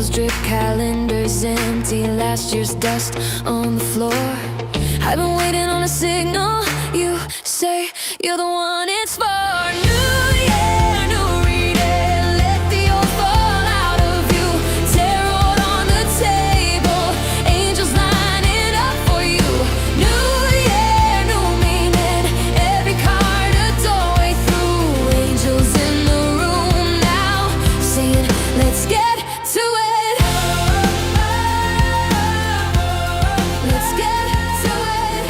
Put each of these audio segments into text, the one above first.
emails drip, calendars empty, last year's dust on the floor. I've been waiting on a signal. You say you're the one it's for. New year, new reading. Let the old fall out of you. Tarot on the table. Angels lining up for you. New year, new meaning. Every card a doorway through. Angels in the room now, saying, let's get to it. Let's get to it.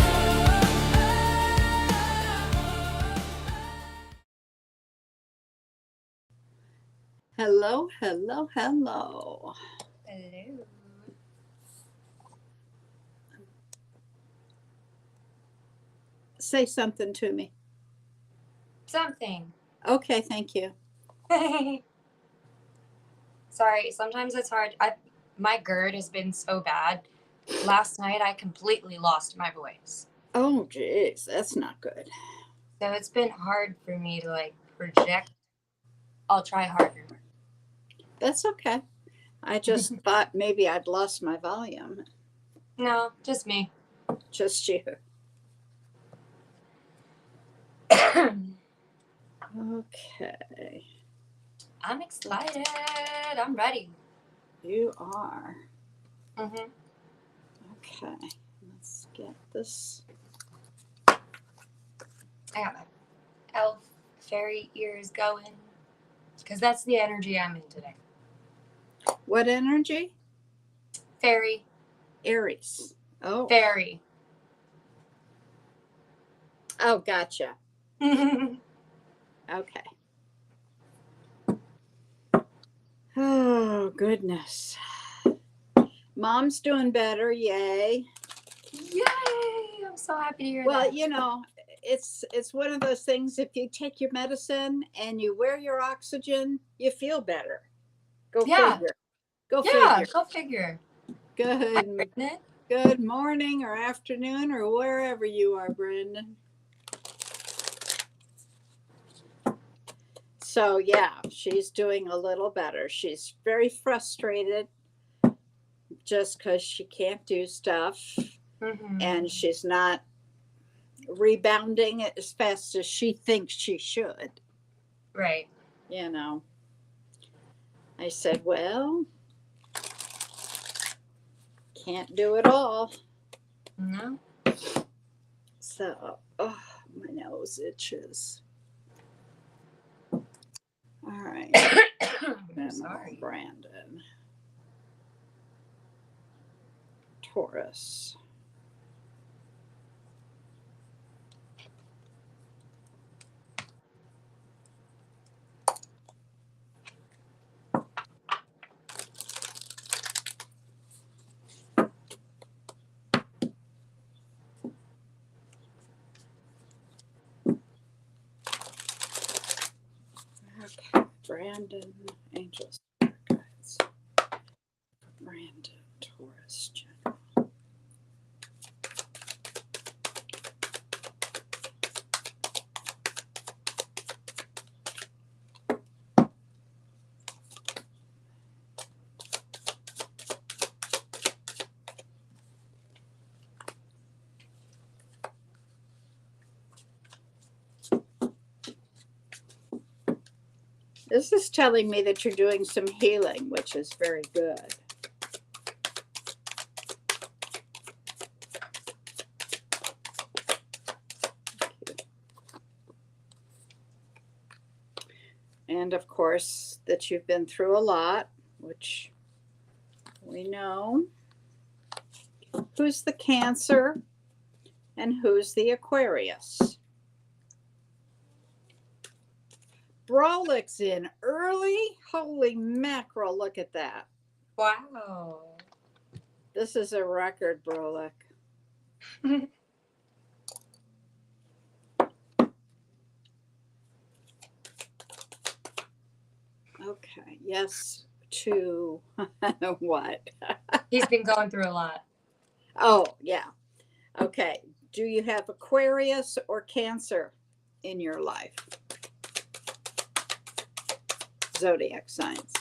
Hello, hello, hello. Hello. Say something to me. Something. Okay, thank you. Sorry, sometimes it's hard. My GERD has been so bad. Last night I completely lost my voice. Oh, geez, that's not good. So it's been hard for me to like project. I'll try harder. That's okay. I just thought maybe I'd lost my volume. No, just me. Just you. Okay, I'm excited. I'm ready. you are. Mm-hmm. Okay, let's get this. I got my elf fairy ears going because that's the energy I'm in today. What energy? Fairy. Aries. Oh, Fairy. oh, gotcha. Okay. Oh, goodness. Mom's doing better. Yay. Yay! I'm so happy to hear Well, that. you know, it's one of those things. If you take your medicine and you wear your oxygen, you feel better. Go figure. Go figure. Go figure. Good. Pregnant? Good morning or afternoon or wherever you are, Brendan. So yeah, she's doing a little better. She's very frustrated just because she can't do stuff, Mm-hmm. and she's not rebounding as fast as she thinks she should. Right. You know, I said, well, can't do it all. No. So, oh, my nose itches. All right. I'm sorry. Brandon. Taurus. Okay, Brandon, Angels, guides. Brandon, Taurus, General. This is telling me that you're doing some healing, which is very good. And of course, that you've been through a lot, which we know. Who's the Cancer and who's the Aquarius? Brolick's in early. Holy mackerel, look at that. Wow. This is a record, Brolick. Okay, yes to what? He's been going through a lot. Oh, yeah. Okay. Do you have Aquarius or Cancer in your life? Zodiac signs.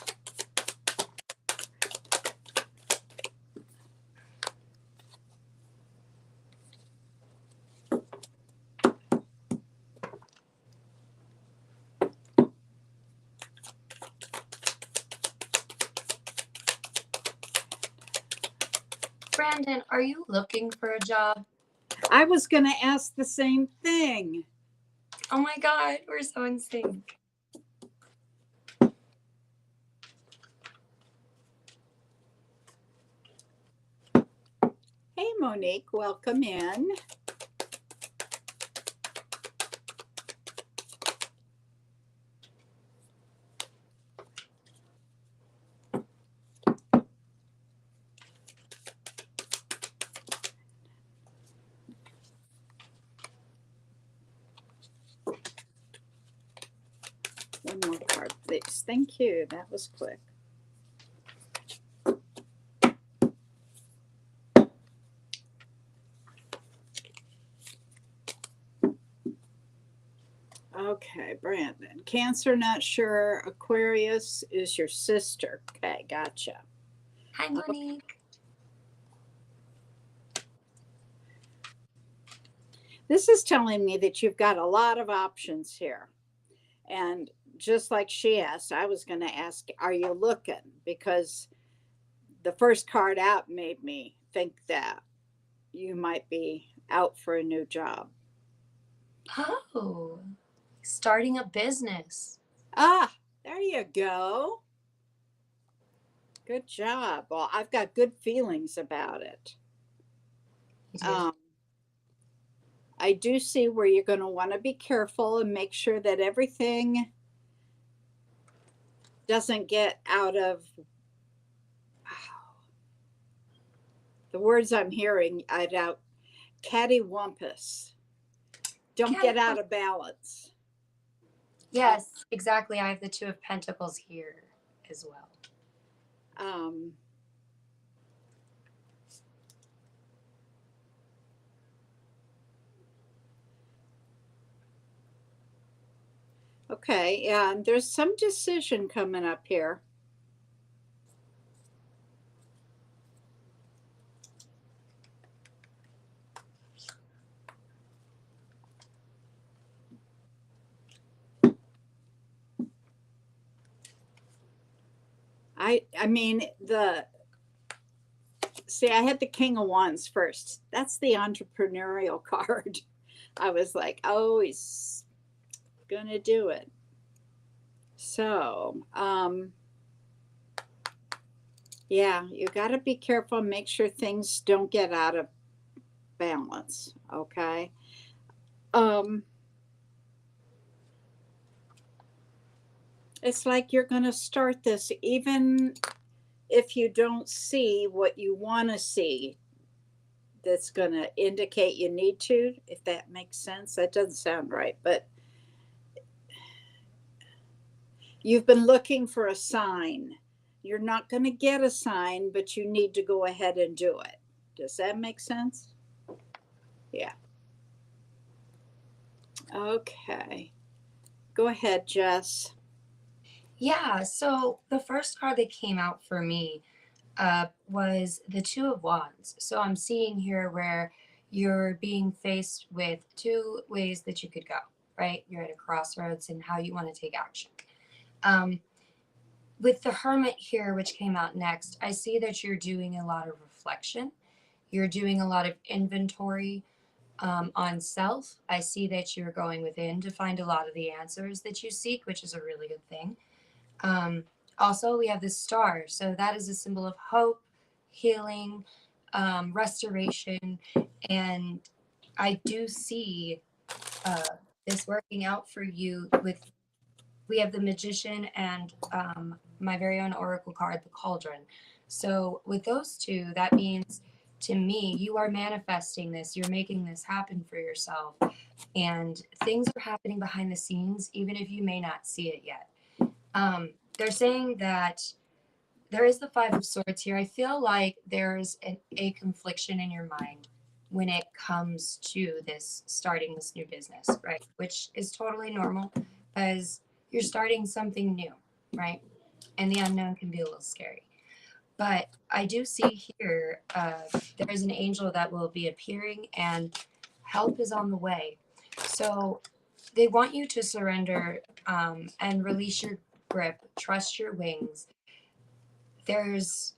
Brandon, are you looking for a job? I was going to ask the same thing. Oh my God, we're so in sync. Hey, Monique, welcome in. One more card, please. Thank you. That was quick. Okay, Brandon. Cancer, not sure. Aquarius is your sister. Okay, gotcha. Hi, Monique. This is telling me that you've got a lot of options here. And just like she asked, I was going to ask, are you looking? Because the first card out made me think that you might be out for a new job. Oh, starting a business. Ah, there you go. Good job. Well, I've got good feelings about it. You do. I do see where you're going to want to be careful and make sure that everything doesn't get out of the words I'm hearing. I doubt cattywampus. Don't get out of balance. Yes, exactly. I have the Two of Pentacles here as well. Okay, yeah, and there's some decision coming up here. I mean, I had the King of Wands first. That's the entrepreneurial card. I was like, oh, he's gonna do it. So, yeah, you got to be careful, make sure things don't get out of balance, okay? It's like you're going to start this even if you don't see what you want to see. That's going to indicate you need to, if that makes sense. That doesn't sound right, but you've been looking for a sign. You're not going to get a sign, but you need to go ahead and do it. Does that make sense? Yeah. Okay. Go ahead, Jess. Yeah, so the first card that came out for me was the Two of Wands. So I'm seeing here where you're being faced with two ways that you could go, right? You're at a crossroads in how you want to take action. With the Hermit here, which came out next, I see that you're doing a lot of reflection. You're doing a lot of inventory on self. I see that you're going within to find a lot of the answers that you seek, which is a really good thing. Also, we have the star. So that is a symbol of hope, healing, restoration. And I do see this working out for you we have the Magician and my very own Oracle card, the Cauldron. So with those two, that means to me, you are manifesting this. You're making this happen for yourself. And things are happening behind the scenes, even if you may not see it yet. They're saying that there is the Five of Swords here. I feel like there's a confliction in your mind when it comes to this starting this new business, right? Which is totally normal because you're starting something new, right? And the unknown can be a little scary. But I do see here there is an angel that will be appearing and help is on the way. So they want you to surrender and release your grip, trust your wings. There's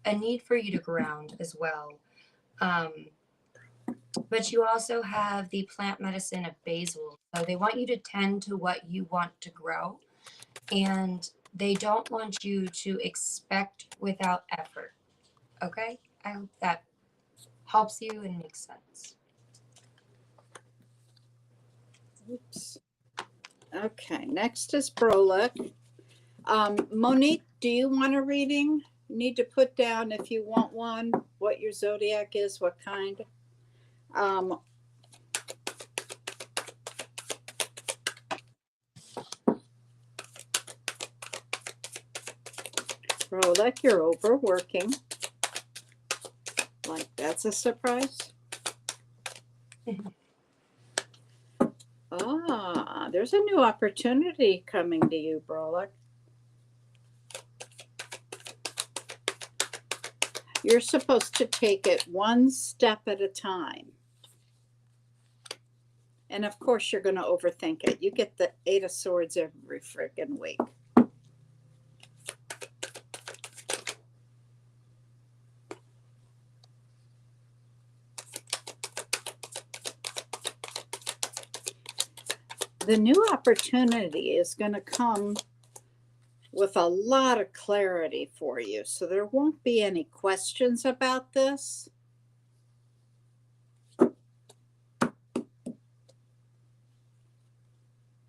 a need for you to ground as well. But you also have the plant medicine of basil. So they want you to tend to what you want to grow. And they don't want you to expect without effort. Okay? I hope that helps you and makes sense. Oops. Okay, next is Brolic. Monique, do you want a reading? You need to put down, if you want one, what your zodiac is, what kind. Brolic, you're overworking. Like, that's a surprise. There's a new opportunity coming to you, Brolic. You're supposed to take it one step at a time. And of course, you're going to overthink it. You get the 8 of Swords every friggin' week. The new opportunity is going to come with a lot of clarity for you. So there won't be any questions about this.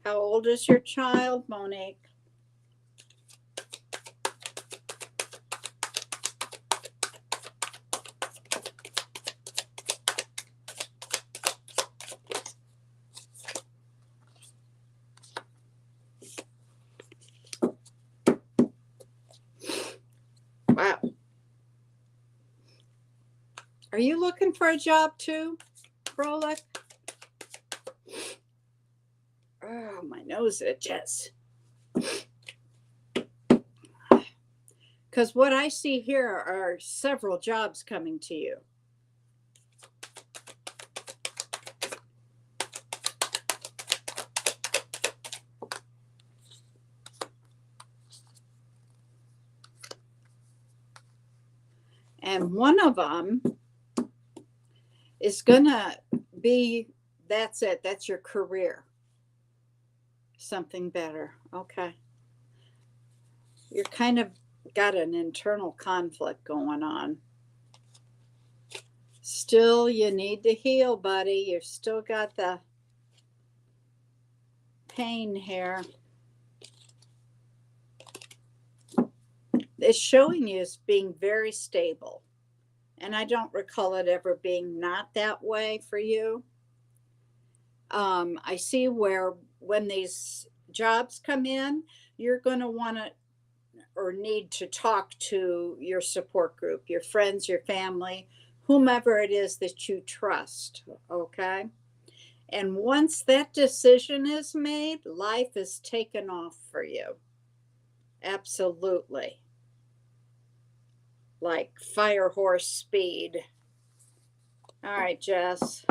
How old is your child, Monique? Wow. Are you looking for a job too, Brolic? Oh, my nose itches. Because what I see here are several jobs coming to you. And one of them is going to be, that's it, that's your career. Something better. Okay. You're kind of got an internal conflict going on. Still, you need to heal, buddy. You've still got the pain here. It's showing you as being very stable. And I don't recall it ever being not that way for you. I see where when these jobs come in, you're going to want to or need to talk to your support group, your friends, your family, whomever it is that you trust, okay? And once that decision is made, life is taken off for you. Absolutely. Like fire horse speed. All right, Jess.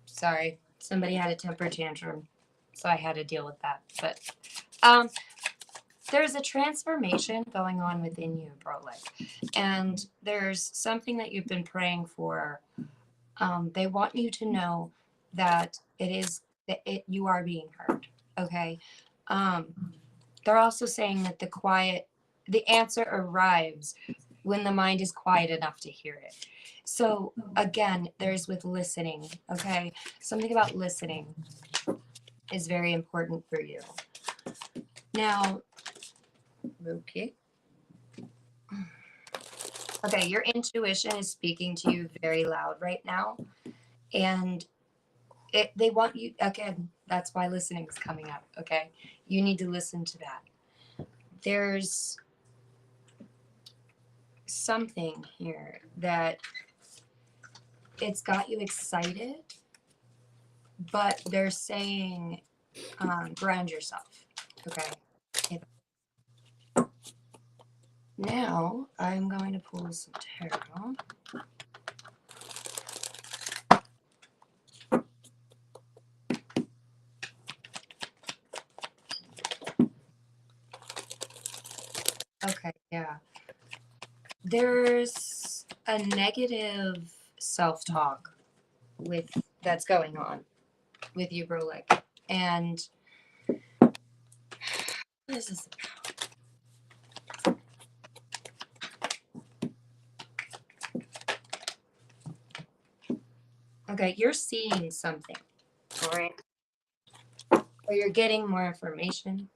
Sorry, somebody had a temper tantrum, so I had to deal with that. But there's a transformation going on within you, Brolic, and there's something that you've been praying for. They want you to know that you are being heard. Okay. They're also saying that the answer arrives when the mind is quiet enough to hear it. So again, there's with listening, okay? Something about listening is very important for you. Now, okay. Okay, your intuition is speaking to you very loud right now. And they want you, again, that's why listening is coming up, okay? You need to listen to that. There's something here that it's got you excited, but they're saying ground yourself, okay? Now I'm going to pull some tarot. Okay, yeah. There's a negative self-talk that's going on with you, Brolik. And what is this about? Okay, you're seeing something, all right? Or you're getting more information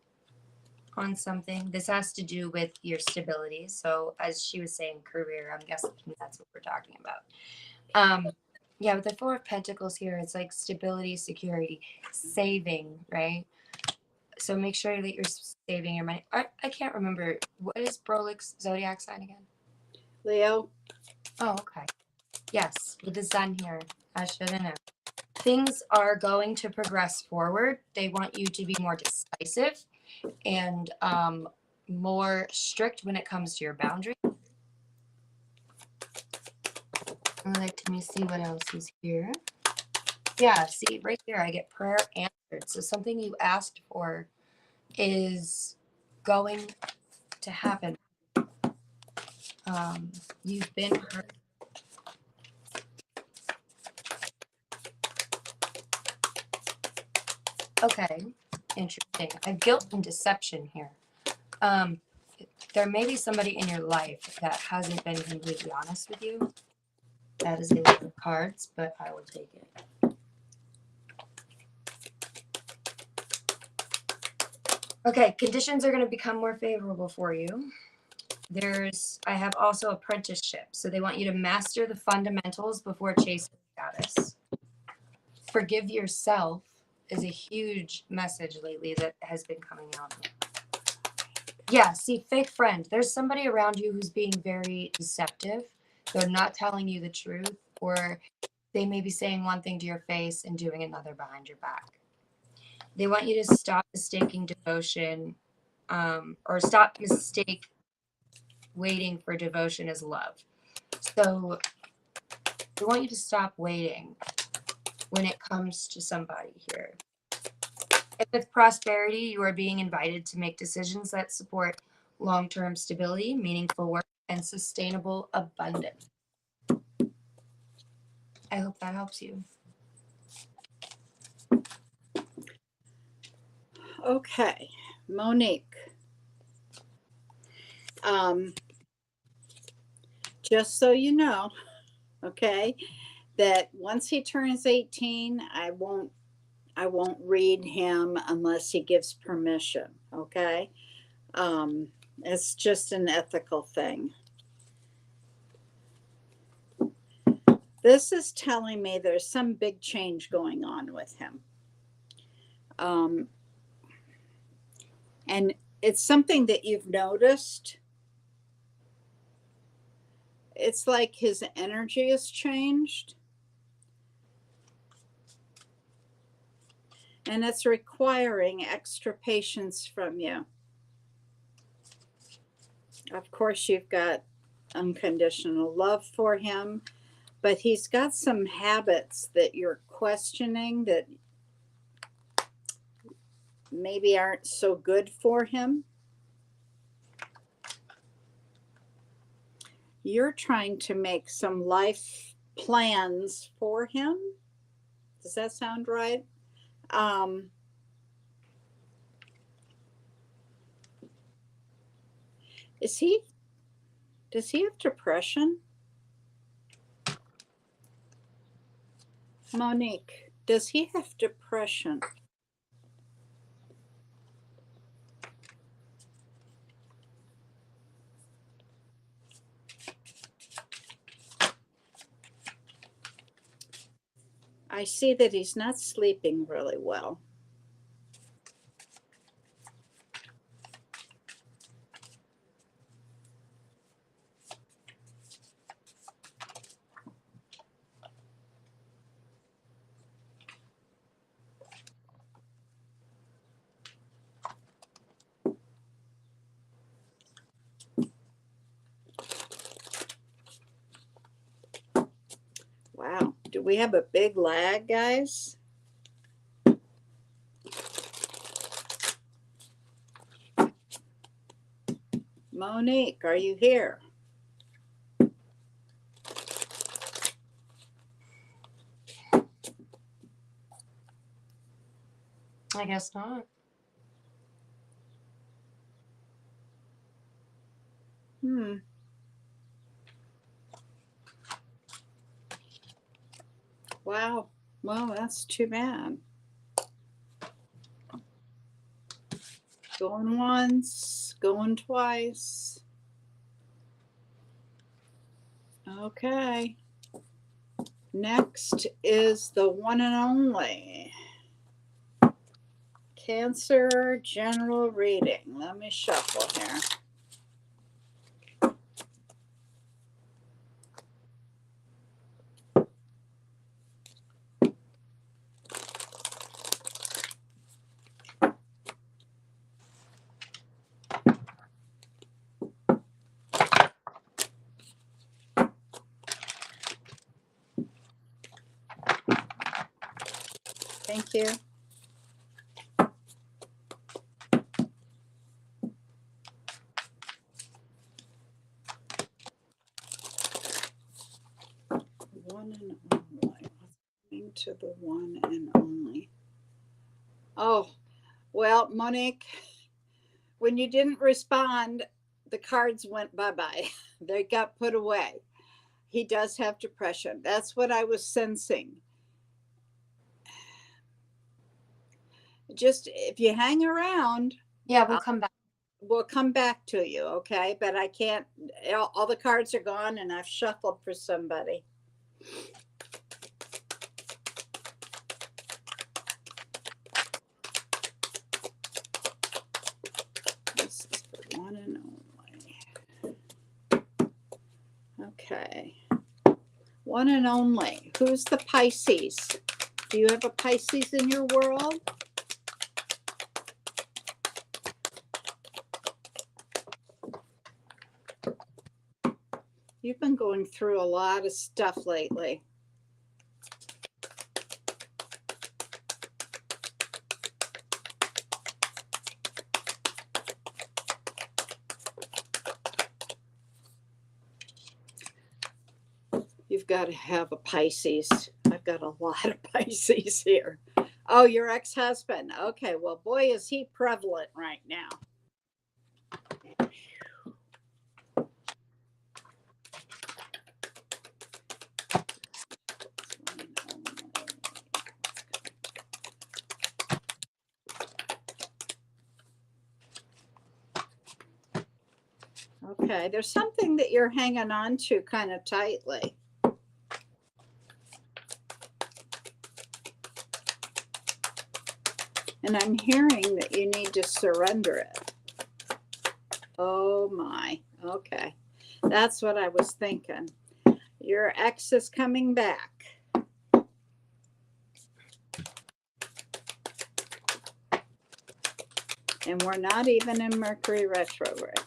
on something. This has to do with your stability. So as she was saying, career, I'm guessing that's what we're talking about. Yeah, with the Four of Pentacles here, it's like stability, security, saving, right? So make sure that you're saving your money. I can't remember. What is Brolik's zodiac sign again? Leo, Oh, okay. Yes, with the sun here. I should have known. Things are going to progress forward. They want you to be more decisive and more strict when it comes to your boundaries. Let me see what else is here. Yeah, see right there, I get prayer answered. So something you asked for is going to happen. You've been hurt. Okay, interesting. I have guilt and deception here. There may be somebody in your life that hasn't been completely honest with you. That is a lot of cards, but I will take it. Okay, conditions are going to become more favorable for you. I have also apprenticeship. So they want you to master the fundamentals before chasing status. Forgive yourself is a huge message lately that has been coming out. Yeah, see, fake friend. There's somebody around you who's being very deceptive. They're not telling you the truth, or they may be saying one thing to your face and doing another behind your back. They want you to stop mistaking devotion, or stop waiting for devotion as love. So they want you to stop waiting when it comes to somebody here. If with prosperity, you are being invited to make decisions that support long-term stability, meaningful work, and sustainable abundance. I hope that helps you. okay, Monique. Just so you know, okay, that once he turns 18, I won't read him unless he gives permission, okay? It's just an ethical thing. This is telling me there's some big change going on with him. And it's something that you've noticed. It's like his energy has changed. And it's requiring extra patience from you. Of course, you've got unconditional love for him, but he's got some habits that you're questioning that maybe aren't so good for him. You're trying to make some life plans for him. Does that sound right? Does he have depression? Monique, does he have depression? I see that he's not sleeping really well. Wow, do we have a big lag, guys? Monique, are you here? I guess not. Wow. Well, that's too bad. Going once, going twice. Okay. Next is the one and only Cancer general reading. Let me shuffle here. Thank you. One and only. To the one and only. Oh, well, Monique, when you didn't respond, the cards went bye-bye. They got put away. He does have depression. That's what I was sensing. Just if you hang around. Yeah, we'll come back. We'll come back to you, okay? But I can't, all the cards are gone and I've shuffled for somebody. This is the one and only. Okay. One and only. Who's the Pisces? Do you have a Pisces in your world? You've been going through a lot of stuff lately. You've got to have a Pisces. I've got a lot of Pisces here. Oh, your ex-husband. Okay, well, boy, is he prevalent right now. Okay, there's something that you're hanging on to kind of tightly. And I'm hearing that you need to surrender it. Oh my, okay. That's what I was thinking. Your ex is coming back. And we're not even in Mercury retrograde.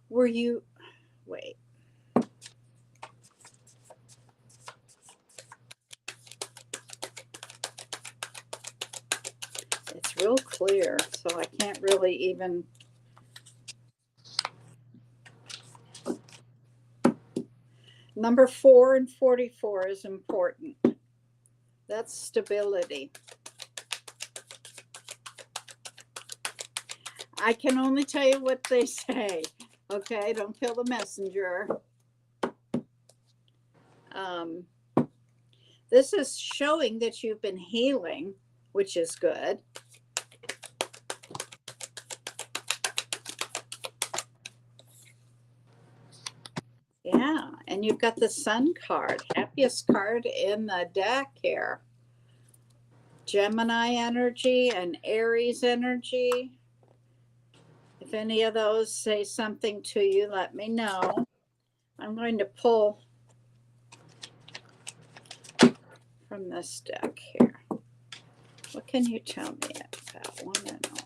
Were you, wait. It's real clear, so I can't really even. Number 4 and 44 is important. That's stability. I can only tell you what they say. Okay, don't kill the messenger. This is showing that you've been healing, which is good. Yeah, and you've got the Sun card, happiest card in the deck here. Gemini energy and Aries energy. If any of those say something to you, let me know. I'm going to pull from this deck here. What can you tell me about one and all?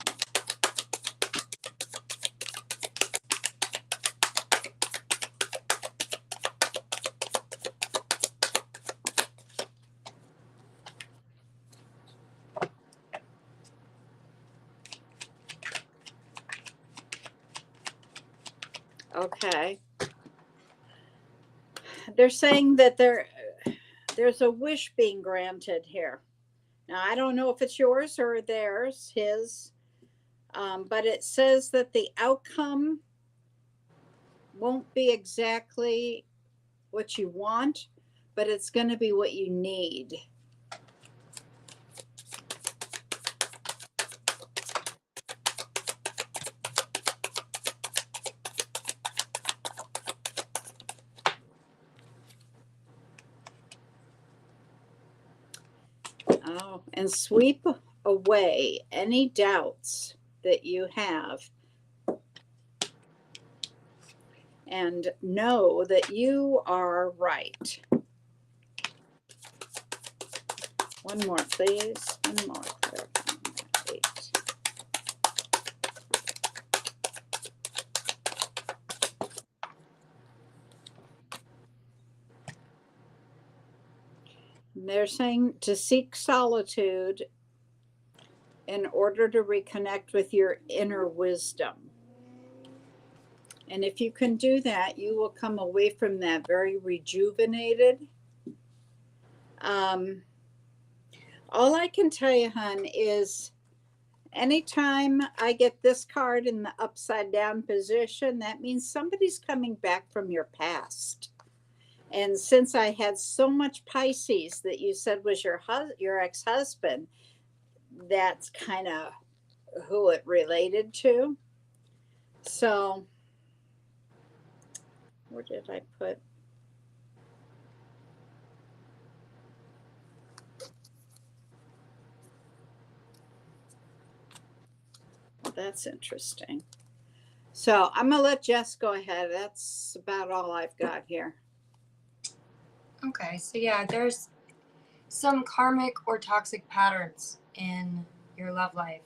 Okay. They're saying that there's a wish being granted here. Now, I don't know if it's yours or theirs, his, but it says that the outcome won't be exactly what you want, but it's going to be what you need. Oh, and sweep away any doubts that you have and know that you are right. One more, please. One more. Eight. They're saying to seek solitude in order to reconnect with your inner wisdom. And if you can do that, you will come away from that very rejuvenated. All I can tell you, hon, is anytime I get this card in the upside down position, that means somebody's coming back from your past. And since I had so much Pisces that you said was your ex-husband, that's kind of who it related to. So, where did I put? Well, that's interesting. So I'm gonna let Jess go ahead. That's about all I've got here. Okay, so yeah, there's some karmic or toxic patterns in your love life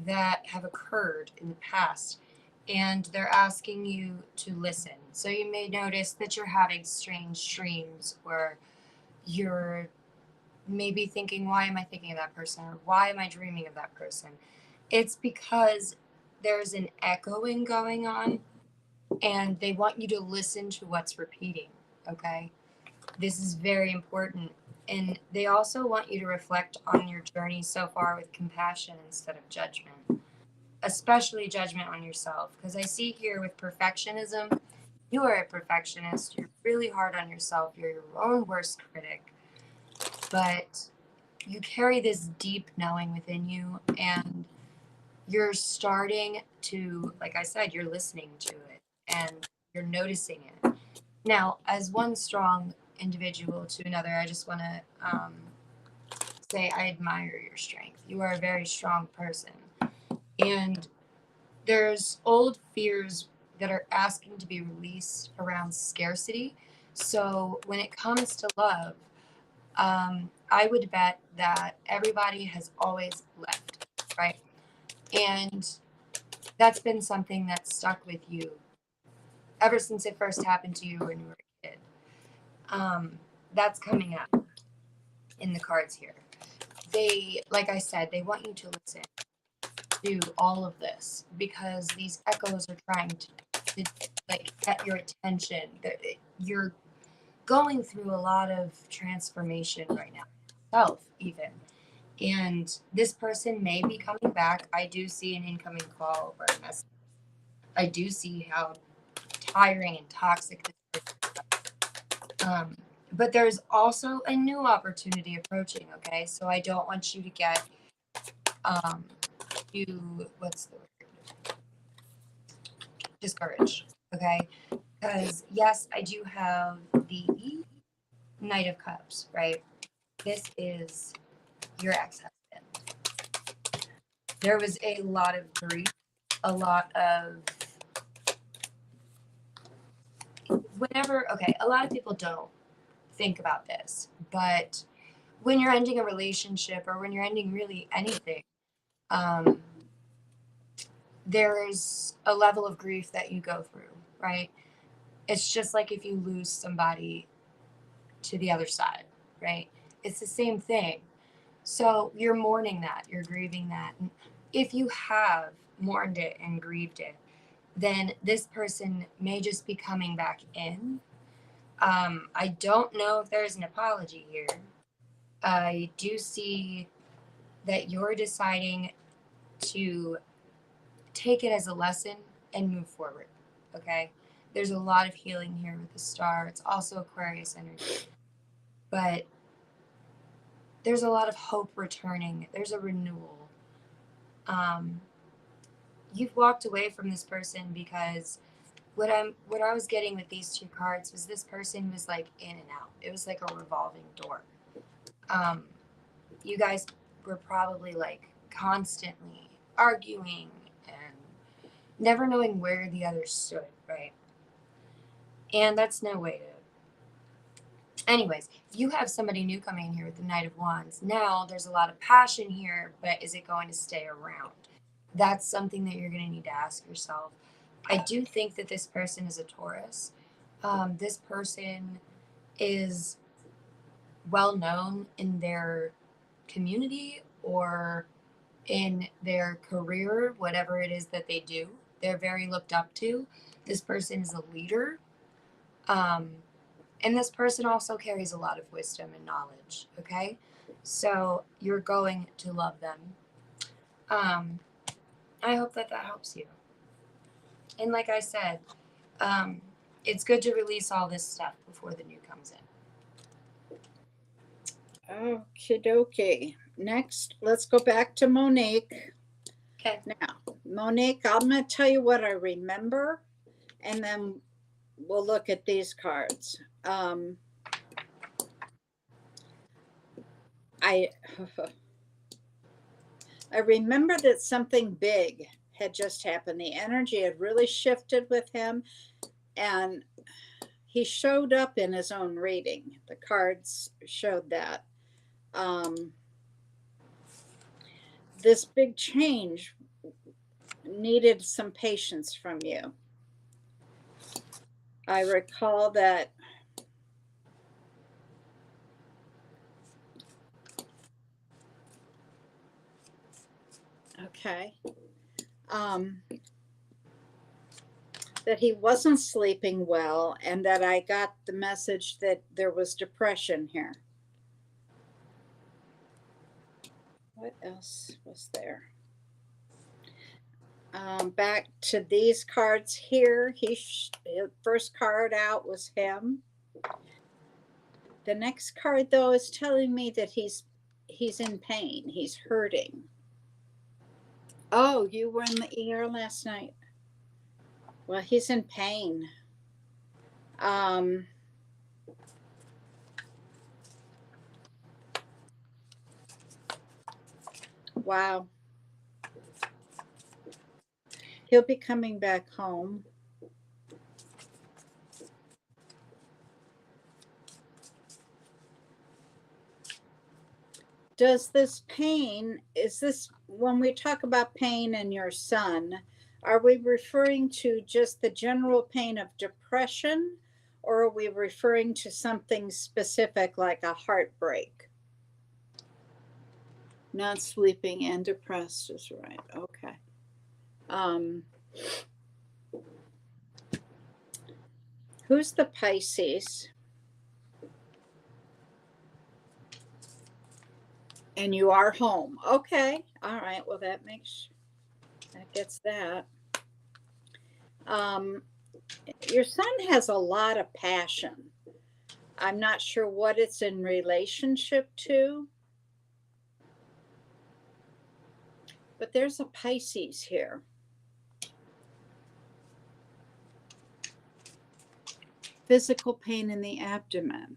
that have occurred in the past, and they're asking you to listen. So you may notice that you're having strange dreams where you're maybe thinking, why am I thinking of that person? Or why am I dreaming of that person? It's because there's an echoing going on, and they want you to listen to what's repeating, okay? This is very important. And they also want you to reflect on your journey so far with compassion instead of judgment, especially judgment on yourself. Because I see here with perfectionism, you are a perfectionist. You're really hard on yourself. You're your own worst critic. But you carry this deep knowing within you, and you're starting to, like I said, you're listening to it and you're noticing it. Now, as one strong individual to another, I just want to say I admire your strength. You are a very strong person. And there's old fears that are asking to be released around scarcity. So when it comes to love, I would bet that everybody has always left, right? And that's been something that's stuck with you ever since it first happened to you when you were a kid. That's coming up in the cards here. They, like I said, they want you to listen to all of this because these echoes are trying to like get your attention. You're going through a lot of transformation right now, self even. And this person may be coming back. I do see an incoming call or a message. I do see how tiring and toxic this is. But there's also a new opportunity approaching, okay? So I don't want you to get what's the word? Discouraged, okay? Because yes, I do have the Knight of Cups, right? This is your ex-husband. There was a lot of grief, a lot of a lot of people don't think about this, but when you're ending a relationship or when you're ending really anything, there's a level of grief that you go through, right? It's just like if you lose somebody to the other side, right? It's the same thing. So you're mourning that, you're grieving that. And if you have mourned it and grieved it, then this person may just be coming back in. I don't know if there's an apology here. I do see that you're deciding to take it as a lesson and move forward. Okay. There's a lot of healing here with the star. It's also Aquarius energy. But there's a lot of hope returning. There's a renewal. You've walked away from this person because what I was getting with these two cards was this person was like in and out. It was like a revolving door. You guys were probably like constantly arguing and never knowing where the other stood, right? And that's no way to. Anyways, you have somebody new coming in here with the Knight of Wands. Now there's a lot of passion here, but is it going to stay around? That's something that you're going to need to ask yourself. I do think that this person is a Taurus. This person is well known in their community or in their career, whatever it is that they do. They're very looked up to. This person is a leader. And this person also carries a lot of wisdom and knowledge, okay? So you're going to love them. I hope that helps you. And like I said, it's good to release all this stuff before the new comes in. Okie dokie. Next, let's go back to Monique. Okay. Now, Monique, I'm going to tell you what I remember, and then we'll look at these cards. I remember that something big had just happened. The energy had really shifted with him, and he showed up in his own reading. The cards showed that. This big change needed some patience from you. I recall that that he wasn't sleeping well, and that I got the message that there was depression here. What else was there? Back to these cards here. His first card out was him. The next card, though, is telling me that he's in pain. He's hurting. Oh, you were in the ER last night. Well, he's in pain. Wow. He'll be coming back home. Does this pain, is this, when we talk about pain in your son, are we referring to just the general pain of depression, or are we referring to something specific like a heartbreak? Not sleeping and depressed is right. Okay. Who's the Pisces? And you are home. Okay. All right. Well, that gets that. Your son has a lot of passion. I'm not sure what it's in relationship to, but there's a Pisces here. Physical pain in the abdomen.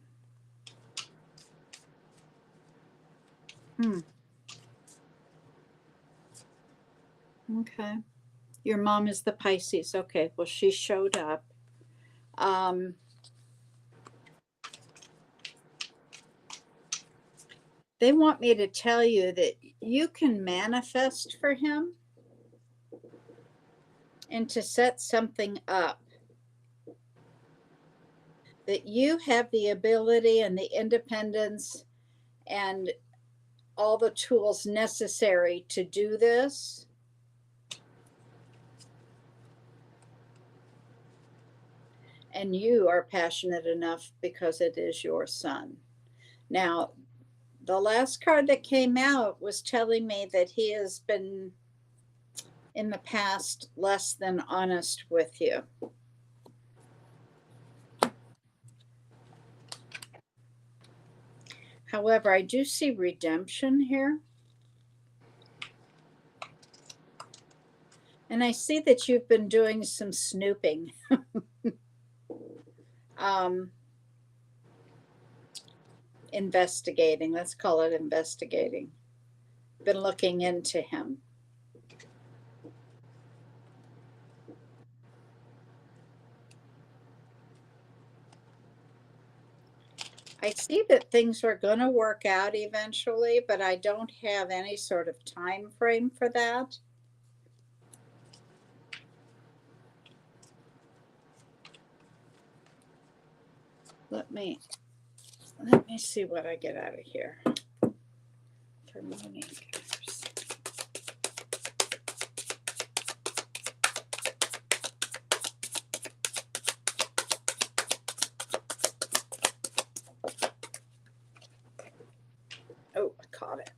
Okay. Your mom is the Pisces. Okay. Well, she showed up. They want me to tell you that you can manifest for him and to set something up. That you have the ability and the independence and all the tools necessary to do this. and you are passionate enough because it is your son. Now, the last card that came out was telling me that he has been in the past less than honest with you. However, I do see redemption here. And I see that you've been doing some snooping. Investigating, let's call it investigating. Been looking into him. I see that things are going to work out eventually, but I don't have any sort of time frame for that. Let me see what I get out of here. For Monique. Oh, I caught it.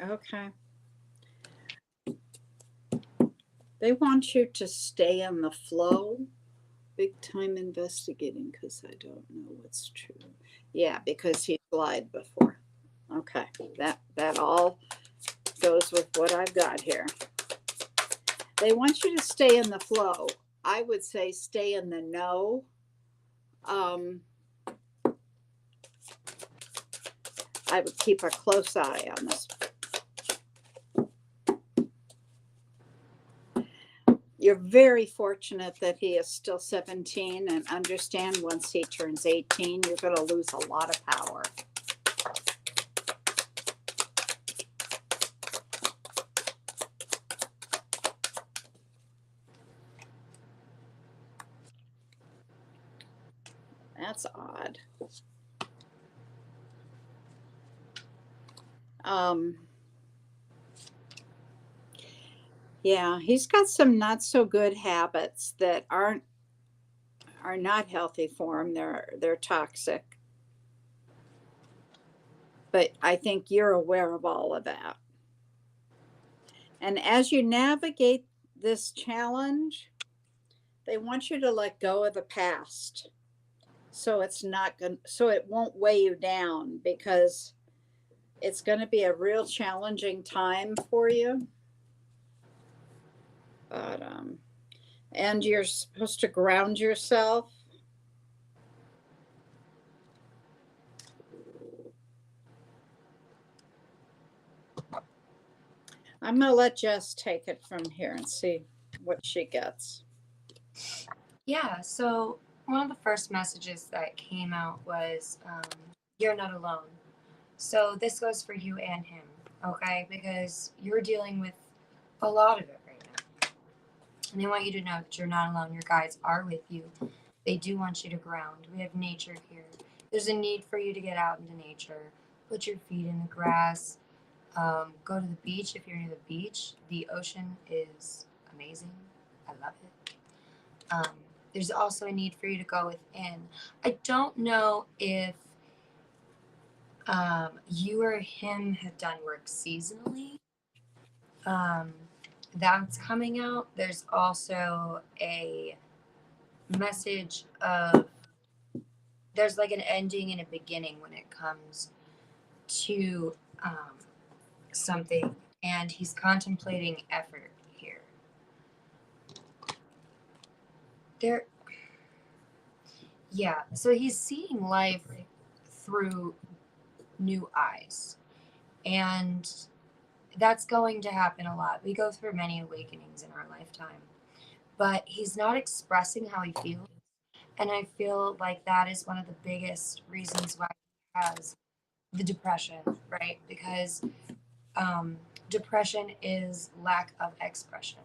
Okay. They want you to stay in the flow. Big time investigating because I don't know what's true. Yeah, because he's lied before. Okay, that all goes with what I've got here. They want you to stay in the flow. I would say stay in the know. I would keep a close eye on this. You're very fortunate that he is still 17, and understand once he turns 18, you're going to lose a lot of power. That's odd. Yeah, he's got some not so good habits that are not healthy for him. They're toxic. But I think you're aware of all of that. And as you navigate this challenge, they want you to let go of the past. So it won't weigh you down, because it's going to be a real challenging time for you. But and you're supposed to ground yourself. I'm going to let Jess take it from here and see what she gets. Yeah, so one of the first messages that came out was, you're not alone. So this goes for you and him, okay? Because you're dealing with a lot of it right now. And they want you to know that you're not alone. Your guides are with you. They do want you to ground. We have nature here. There's a need for you to get out into nature. Put your feet in the grass. Go to the beach if you're near the beach. The ocean is amazing. I love it. There's also a need for you to go within. I don't know if you or him have done work seasonally. That's coming out. There's also a message of there's like an ending and a beginning when it comes to something, and he's contemplating effort here. So he's seeing life through new eyes, and that's going to happen a lot. We go through many awakenings in our lifetime, but he's not expressing how he feels, and I feel like that is one of the biggest reasons why he has the depression, right? Because depression is lack of expression.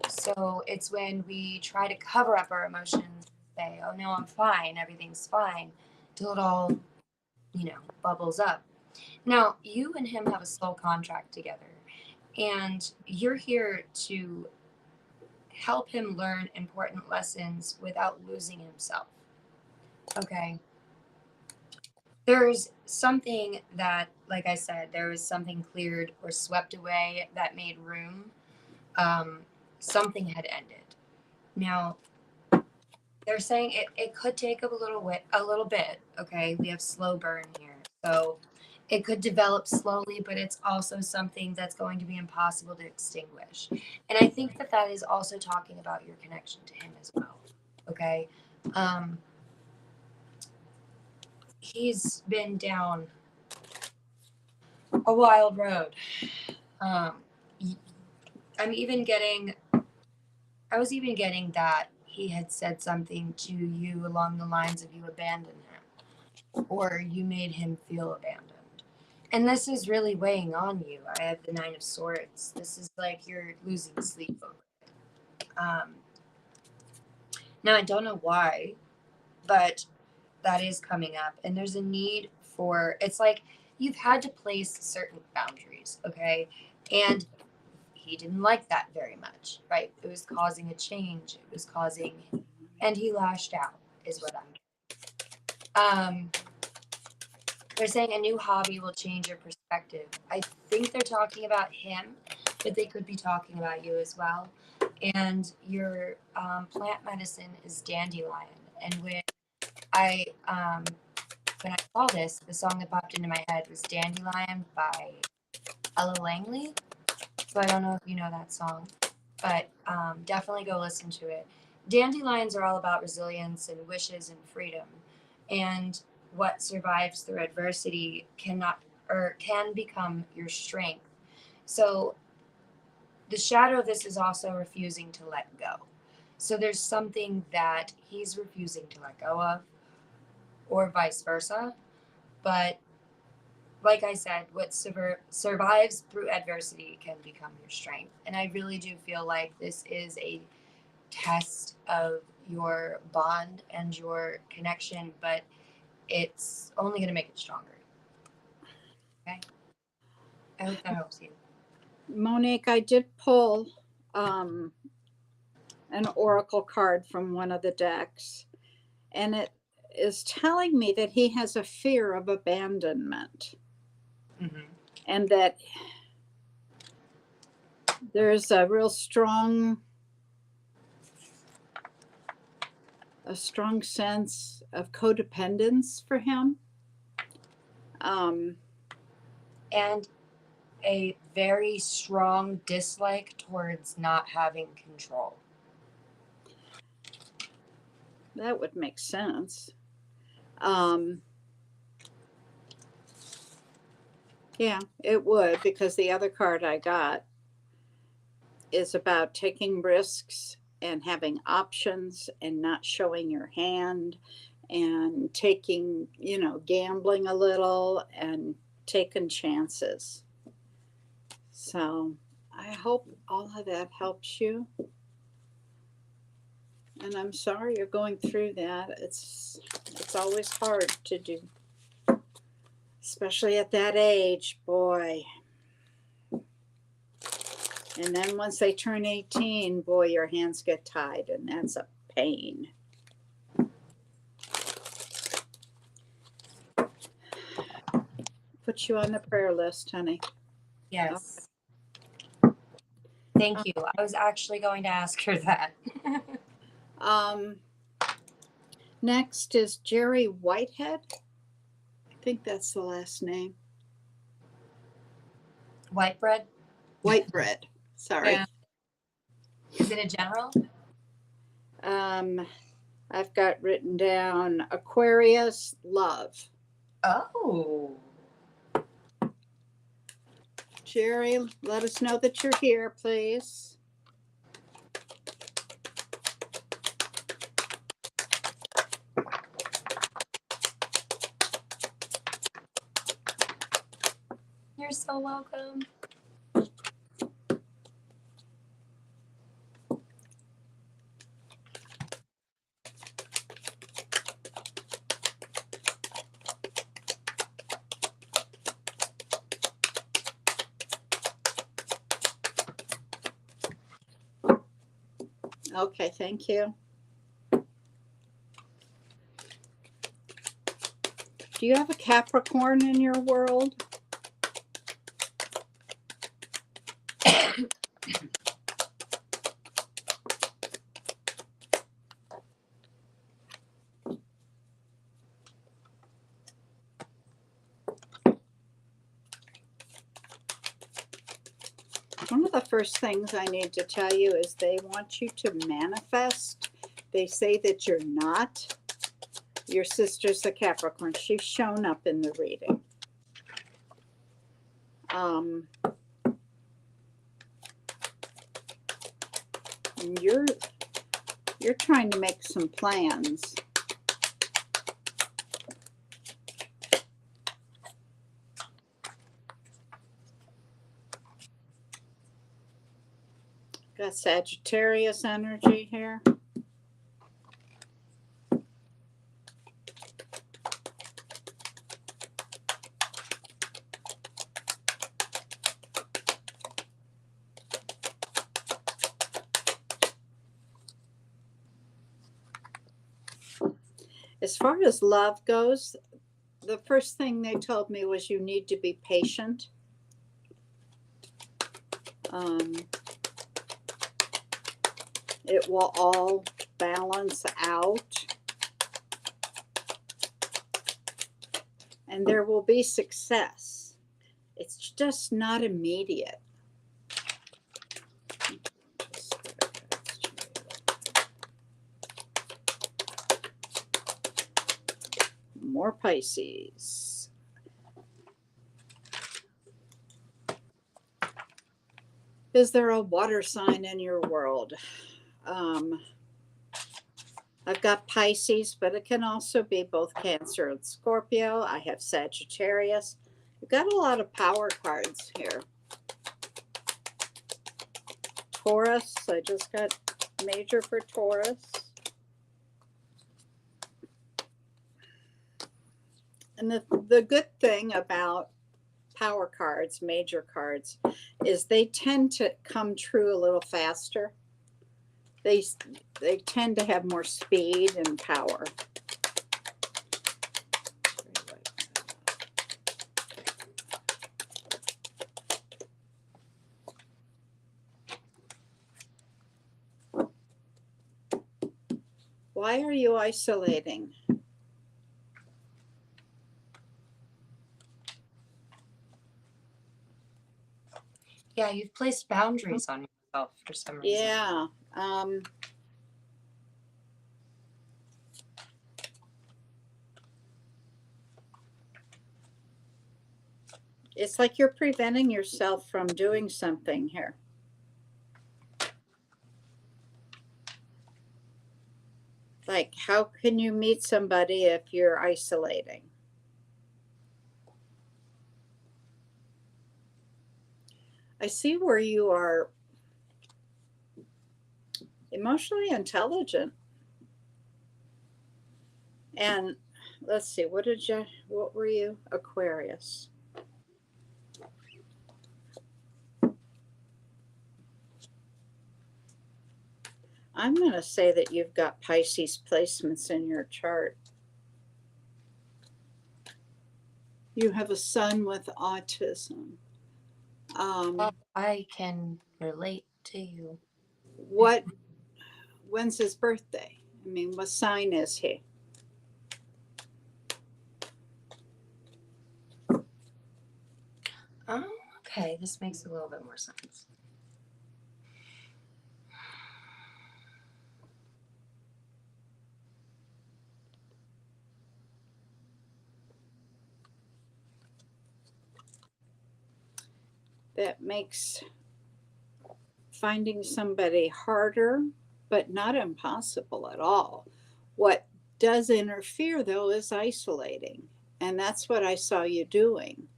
So it's when we try to cover up our emotions, say, oh no, I'm fine, everything's fine, till it all bubbles up. Now, you and him have a soul contract together, and you're here to help him learn important lessons without losing himself. Okay. There's something that, like I said, there was something cleared or swept away that made room. Something had ended. Now, they're saying it could take a little bit. Okay, we have slow burn here, so it could develop slowly, but it's also something that's going to be impossible to extinguish. And I think that is also talking about your connection to him as well. Okay, he's been down a wild road. I was even getting that he had said something to you along the lines of you abandoned him or you made him feel abandoned. And this is really weighing on you. I have the 9 of Swords. This is like you're losing sleep over it. Now, I don't know why, but that is coming up. And there's a need for, it's like you've had to place certain boundaries, okay? And he didn't like that very much, right? It was causing a change. It was causing, and he lashed out, is what I'm. They're saying a new hobby will change your perspective. I think they're talking about him, but they could be talking about you as well. And your plant medicine is dandelion. And when I saw this, the song that popped into my head was Dandelion by Ella Langley. So I don't know if you know that song, but definitely go listen to it. Dandelions are all about resilience and wishes and freedom. And what survives through adversity can become your strength. So the shadow of this is also refusing to let go. So there's something that he's refusing to let go of, or vice versa. But like I said, what survives through adversity can become your strength. And I really do feel like this is a test of your bond and your connection, but it's only going to make it stronger. Okay? I hope that helps you. Monique, I did pull an oracle card from one of the decks, and it is telling me that he has a fear of abandonment. Mm-hmm. And that there's a real strong sense of codependence for him. And a very strong dislike towards not having control. That would make sense. Yeah, it would, because the other card I got is about taking risks and having options and not showing your hand and taking, gambling a little and taking chances. So I hope all of that helps you. And I'm sorry you're going through that. It's always hard to do, especially at that age, boy. And then once they turn 18, boy, your hands get tied, and that's a pain. Put you on the prayer list, honey. Yes. Thank you. I was actually going to ask her that. Next is Jerry Whitehead. I think that's the last name. Whitebread? Whitebread. Sorry. Yeah. Is it a general? I've got written down Aquarius love. Oh. Jerry, let us know that you're here, please. You're so welcome. Okay, thank you. Do you have a Capricorn in your world? One of the first things I need to tell you is they want you to manifest. They say that you're not. Your sister's a Capricorn. She's shown up in the reading. And you're trying to make some plans. Got Sagittarius energy here. As far as love goes, the first thing they told me was you need to be patient. It will all balance out. And there will be success. It's just not immediate. More Pisces. Is there a water sign in your world? I've got Pisces, but it can also be both Cancer and Scorpio. I have Sagittarius. You've got a lot of power cards here. Taurus. I just got major for Taurus. And the good thing about power cards, major cards, is they tend to come true a little faster. They tend to have more speed and power. Why are you isolating? Yeah, you've placed boundaries on yourself for some reason. Yeah. It's like you're preventing yourself from doing something here. Like, how can you meet somebody if you're isolating? I see where you are emotionally intelligent. And let's see, what were you? Aquarius. I'm going to say that you've got Pisces placements in your chart. You have a son with autism. I can relate to you. When's his birthday? I mean, what sign is he? Oh, okay. This makes a little bit more sense. That makes finding somebody harder, but not impossible at all. What does interfere, though, is isolating. And that's what I saw you doing.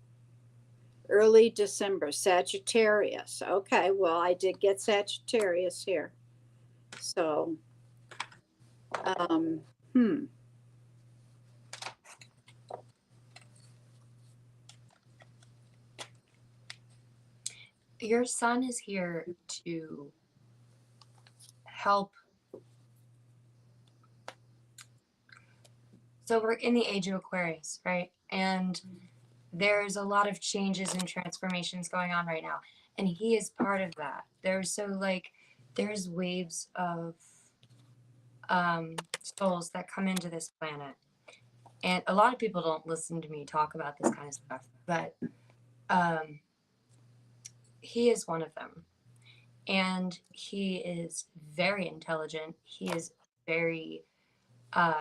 Early December, Sagittarius. Okay, well, I did get Sagittarius here. So, Your son is here to help So we're in the age of Aquarius, right? And there's a lot of changes and transformations going on right now. And he is part of that. There's waves of souls that come into this planet. And a lot of people don't listen to me talk about this kind of stuff, but he is one of them. And he is very intelligent. He is very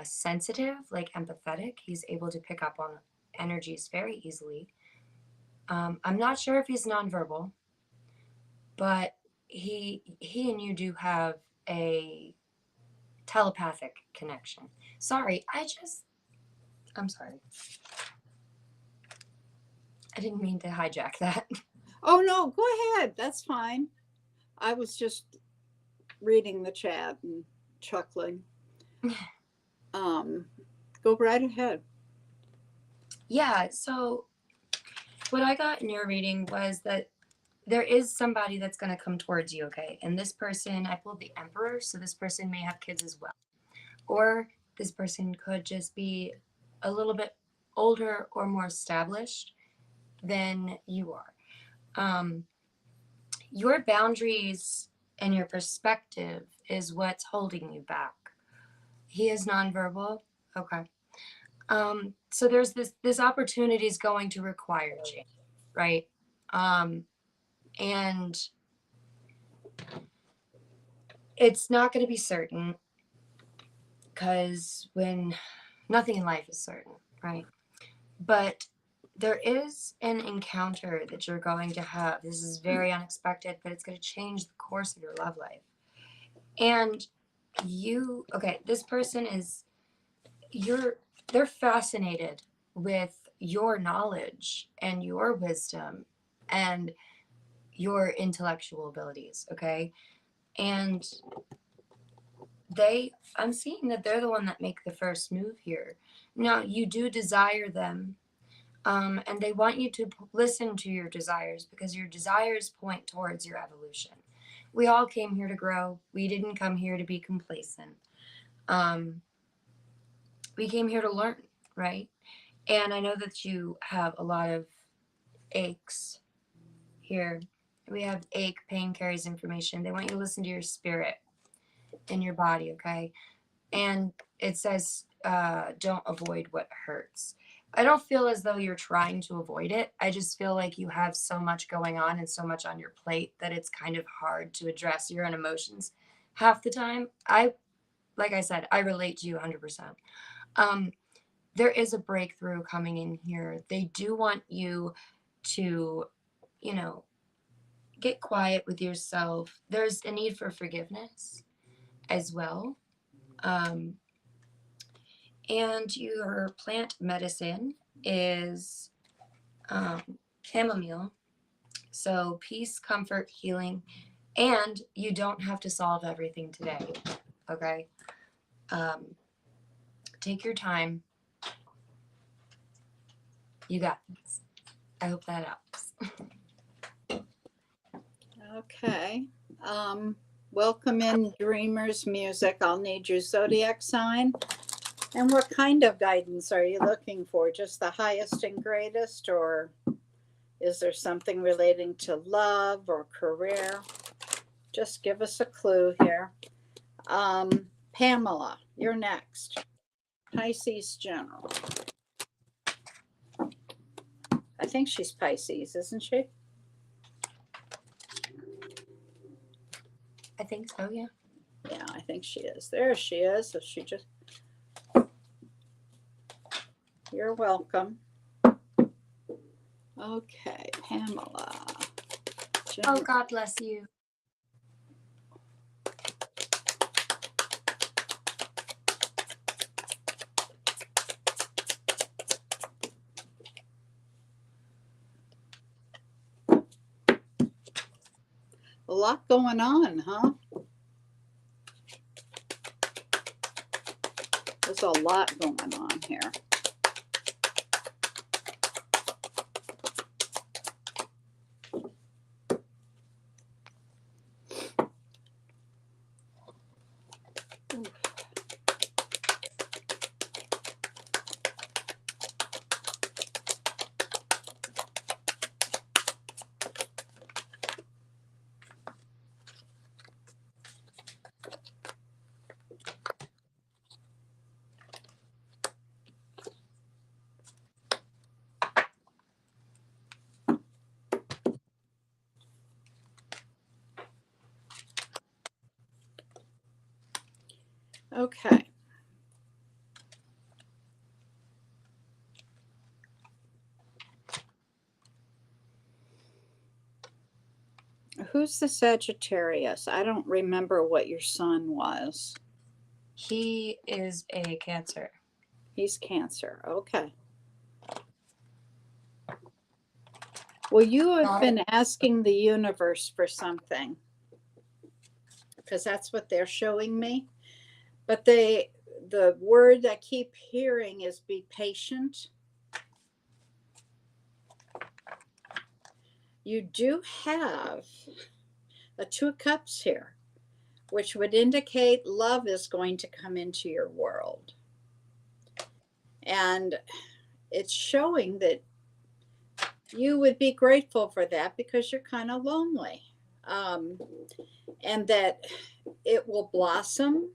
sensitive, like empathetic. He's able to pick up on energies very easily. I'm not sure if he's nonverbal, but he and you do have a telepathic connection. Sorry, I'm sorry. I didn't mean to hijack that. Oh, no, go ahead. That's fine. I was just reading the chat and chuckling. Go right ahead. Yeah, so what I got in your reading was that there is somebody that's going to come towards you, okay? And this person, I pulled the Emperor, so this person may have kids as well. Or this person could just be a little bit older or more established than you are. Your boundaries and your perspective is what's holding you back. He is nonverbal. Okay. So there's this opportunity is going to require change, right? And it's not going to be certain, because when nothing in life is certain, right? But there is an encounter that you're going to have. This is very unexpected, but it's going to change the course of your love life. And this person they're fascinated with your knowledge and your wisdom and your intellectual abilities, okay? And I'm seeing that they're the one that make the first move here. Now, you do desire them, and they want you to listen to your desires, because your desires point towards your evolution. We all came here to grow. We didn't come here to be complacent. We came here to learn, right? And I know that you have a lot of aches here. We have ache, pain carries information. They want you to listen to your spirit in your body, okay? And it says, don't avoid what hurts. I don't feel as though you're trying to avoid it. I just feel like you have so much going on and so much on your plate that it's kind of hard to address your own emotions half the time. Like I said, I relate to you 100%. There is a breakthrough coming in here. They do want you to, get quiet with yourself. There's a need for forgiveness as well. And your plant medicine is chamomile. So peace, comfort, healing, and you don't have to solve everything today, okay? Take your time. You got this. I hope that helps. Okay. Welcome in Dreamers Music. I'll need your zodiac sign. And what kind of guidance are you looking for? Just the highest and greatest, or is there something relating to love or career? Just give us a clue here. Pamela, you're next. Pisces General. I think she's Pisces, isn't she? I think so, yeah. Yeah, I think she is. There she is. So she just... You're welcome. Okay, Pamela. Oh, God bless you. A lot going on, huh? There's a lot going on here. Okay. Who's the Sagittarius? I don't remember what your sun was. He is a Cancer. He's Cancer. Okay. Well, you have been asking the universe for something because that's what they're showing me. But the word I keep hearing is be patient. You do have a Two of Cups here, which would indicate love is going to come into your world. And it's showing that you would be grateful for that because you're kind of lonely. And that it will blossom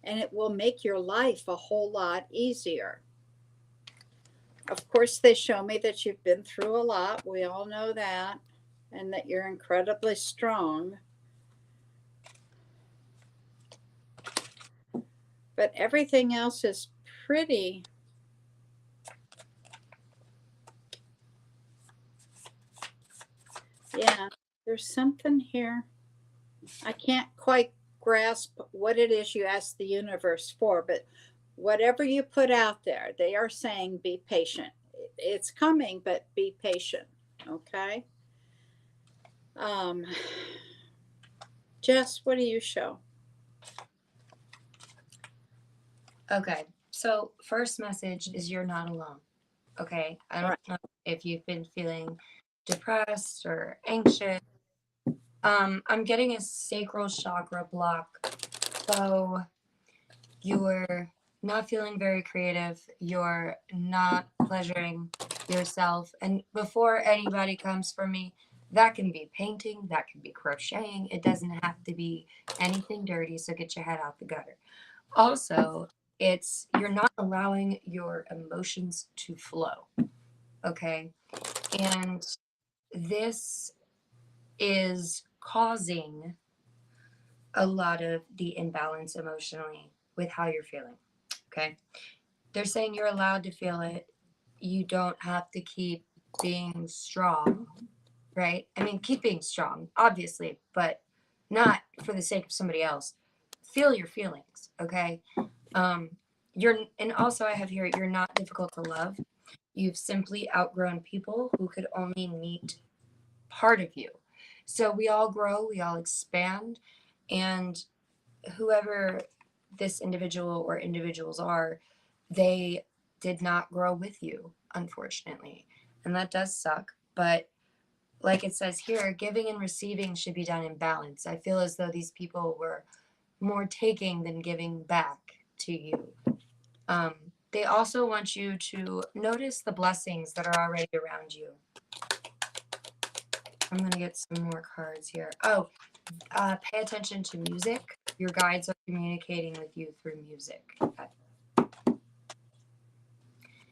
and it will make your life a whole lot easier. Of course, they show me that you've been through a lot. We all know that. And that you're incredibly strong. But everything else is pretty. Yeah, there's something here. I can't quite grasp what it is you asked the universe for, but whatever you put out there, they are saying be patient. It's coming, but be patient. Okay. Jess, what do you show? Okay, so first message is you're not alone. Okay, I don't Right. know if you've been feeling depressed or anxious. I'm getting a sacral chakra block. So you're not feeling very creative. You're not pleasuring yourself. And before anybody comes for me, that can be painting, that can be crocheting. It doesn't have to be anything dirty. So get your head out the gutter. Also, it's you're not allowing your emotions to flow. Okay. And this is causing a lot of the imbalance emotionally with how you're feeling. Okay. They're saying you're allowed to feel it. You don't have to keep being strong, right? I mean, keep being strong, obviously, but not for the sake of somebody else. Feel your feelings, okay? And also I have here, you're not difficult to love. You've simply outgrown people who could only meet part of you. So we all grow, we all expand, and whoever this individual or individuals are, they did not grow with you, unfortunately. And that does suck. But like it says here, giving and receiving should be done in balance. I feel as though these people were more taking than giving back to you. They also want you to notice the blessings that are already around you. I'm going to get some more cards here. Oh, pay attention to music. Your guides are communicating with you through music. Okay.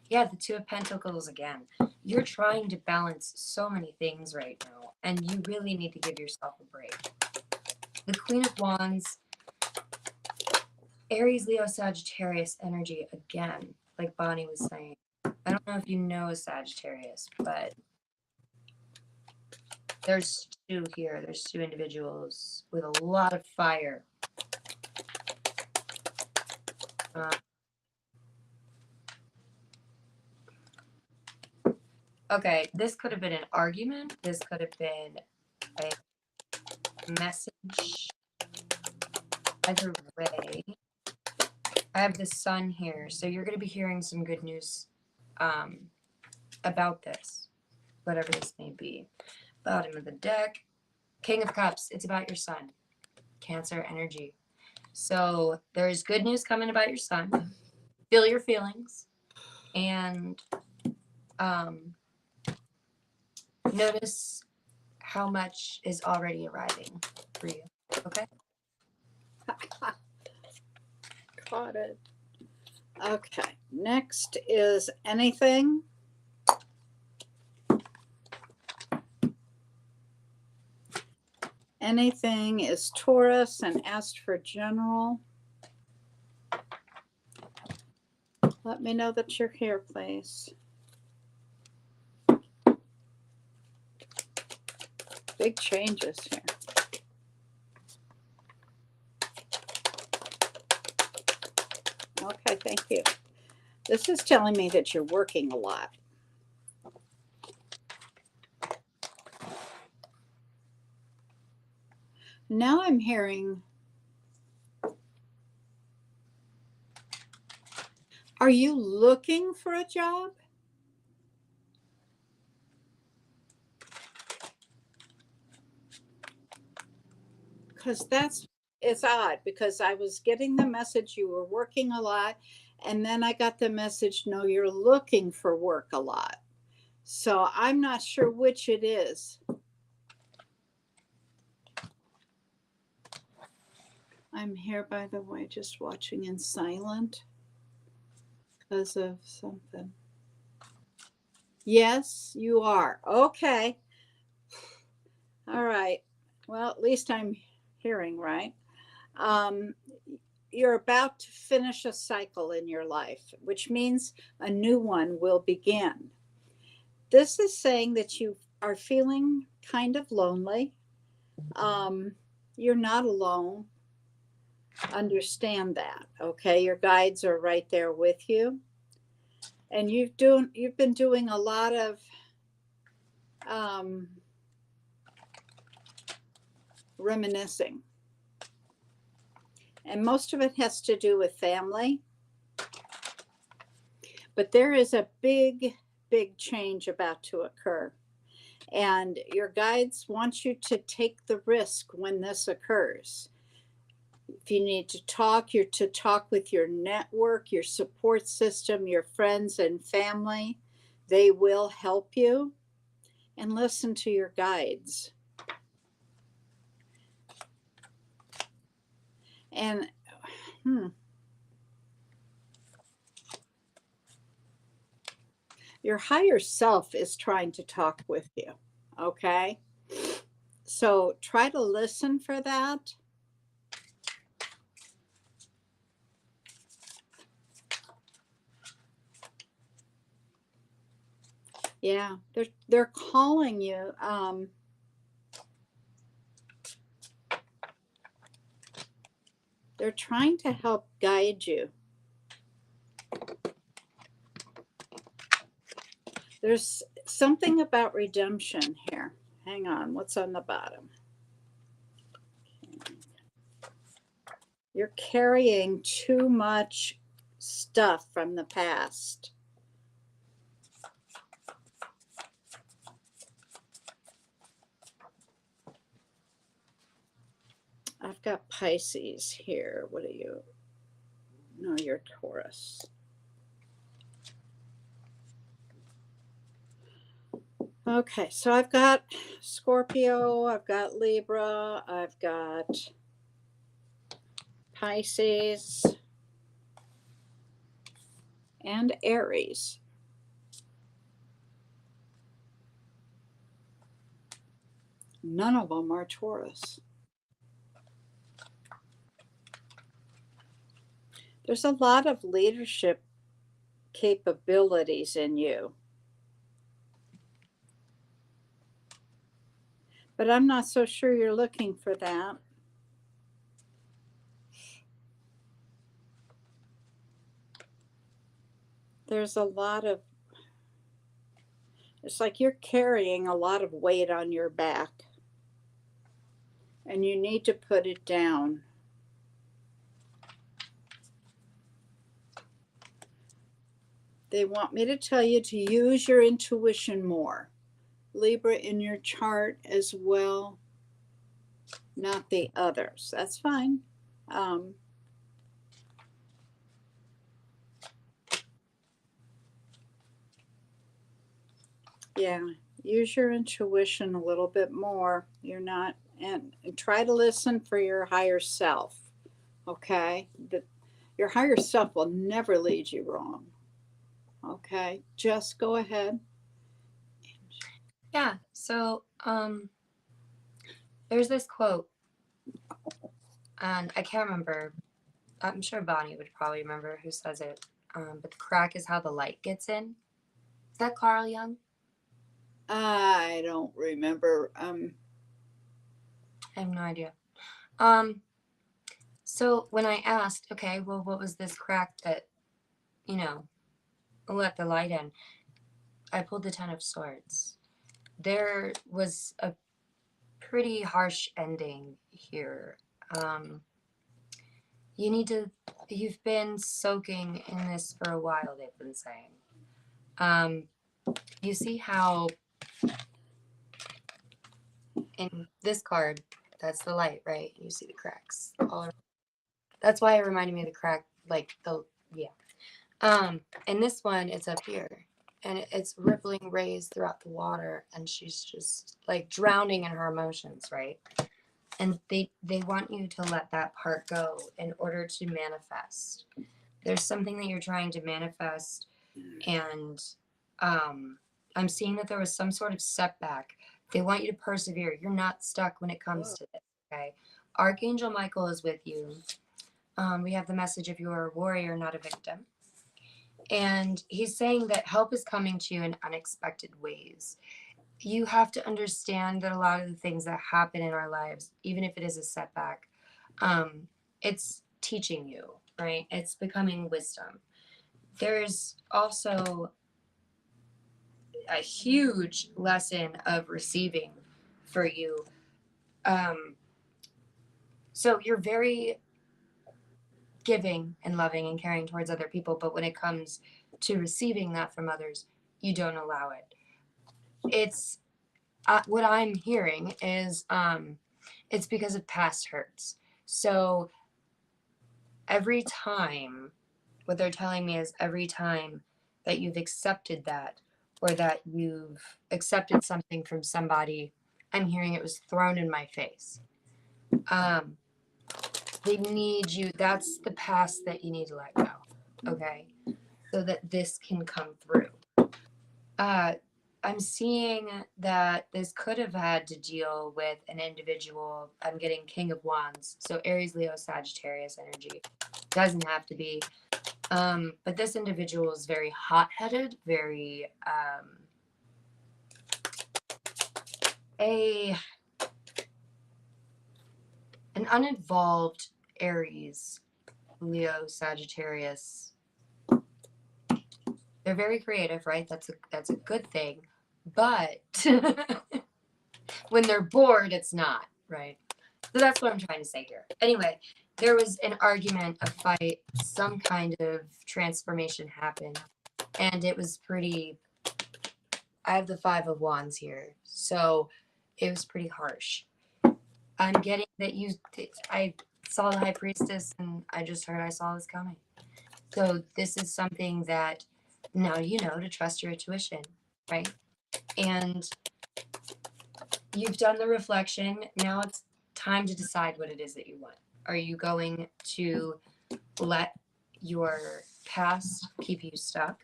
Yeah, the Two of Pentacles again. You're trying to balance so many things right now, and you really need to give yourself a break. The Queen of Wands, Aries, Leo, Sagittarius energy again, like Bonnie was saying. I don't know if you know Sagittarius, but there's two here. There's two individuals with a lot of fire. Okay, this could have been an argument. This could have been a message. Either way, I have the sun here, so you're going to be hearing some good news about this, whatever this may be. Bottom of the deck, King of Cups. It's about your sun, Cancer energy. So there's good news coming about your sun. Feel your feelings, and notice how much is already arriving for you. Okay. Got it. Okay. Next is anything. Anything is Taurus and asked for general. Let me know that you're here, please. Big changes here. Okay, thank you. This is telling me that you're working a lot. Now I'm hearing, are you looking for a job? Because it's odd, because I was getting the message you were working a lot, and then I got the message, no, you're looking for work a lot. So I'm not sure which it is. I'm here, by the way, just watching in silent because of something. Yes, you are. Okay. All right. Well, at least I'm hearing right. You're about to finish a cycle in your life, which means a new one will begin. This is saying that you are feeling kind of lonely. You're not alone. Understand that, okay? Your guides are right there with you. And you've been doing a lot of reminiscing. And most of it has to do with family. But there is a big, big change about to occur. And your guides want you to take the risk when this occurs. If you need to talk, you're to talk with your network, your support system, your friends and family. They will help you. And listen to your guides. And your higher self is trying to talk with you, okay? So try to listen for that. Yeah, they're calling you. They're trying to help guide you. There's something about redemption here. Hang on, what's on the bottom? You're carrying too much stuff from the past. I've got Pisces here. What are you? No, you're Taurus. Okay, so I've got Scorpio, I've got Libra, I've got Pisces, and Aries. None of them are Taurus. There's a lot of leadership capabilities in you. But I'm not so sure you're looking for that. There's a lot of, it's like you're carrying a lot of weight on your back. And you need to put it down. They want me to tell you to use your intuition more. Libra in your chart as well, not the others. That's fine. Yeah, use your intuition a little bit more. You're not, and try to listen for your higher self. Okay, your higher self will never lead you wrong. Okay, just go ahead. Yeah. So there's this quote, and I can't remember. I'm sure Bonnie would probably remember who says it. but the crack is how the light gets in. Is that Carl Jung? I don't remember. I have no idea. So when I asked, okay, well, what was this crack that, let the light in? I pulled the Ten of Swords. There was a pretty harsh ending here. You've been soaking in this for a while, they've been saying. You see how in this card, that's the light, right? You see the cracks all around. That's why it reminded me of the crack, in this one, it's up here. And it's rippling rays throughout the water, and she's just like drowning in her emotions, right? And they want you to let that part go in order to manifest. There's something that you're trying to manifest, and I'm seeing that there was some sort of setback. They want you to persevere. You're not stuck when it comes to this, okay? Archangel Michael is with you. We have the message of you're a warrior, not a victim. And he's saying that help is coming to you in unexpected ways. You have to understand that a lot of the things that happen in our lives, even if it is a setback, it's teaching you, right? It's becoming wisdom. There's also a huge lesson of receiving for you. So you're very giving and loving and caring towards other people, but when it comes to receiving that from others, you don't allow it. It's what I'm hearing is it's because of past hurts. So every time, what they're telling me is every time that you've accepted that, or that you've accepted something from somebody, I'm hearing it was thrown in my face. They need you. That's the past that you need to let go. Okay. So that this can come through. I'm seeing that this could have had to deal with an individual. I'm getting King of Wands. So Aries, Leo, Sagittarius energy. Doesn't have to be. But this individual is very hot-headed, very an uninvolved Aries, Leo, Sagittarius. They're very creative, right? That's a good thing. But when they're bored, it's not, right? So that's what I'm trying to say here. Anyway, there was an argument, a fight, some kind of transformation happened. And it was pretty, I have the Five of Wands here. So it was pretty harsh. I'm getting that I saw the High Priestess, and I just heard I saw this coming. So this is something that now you know to trust your intuition, right? And you've done the reflection. Now it's time to decide what it is that you want. Are you going to let your past keep you stuck,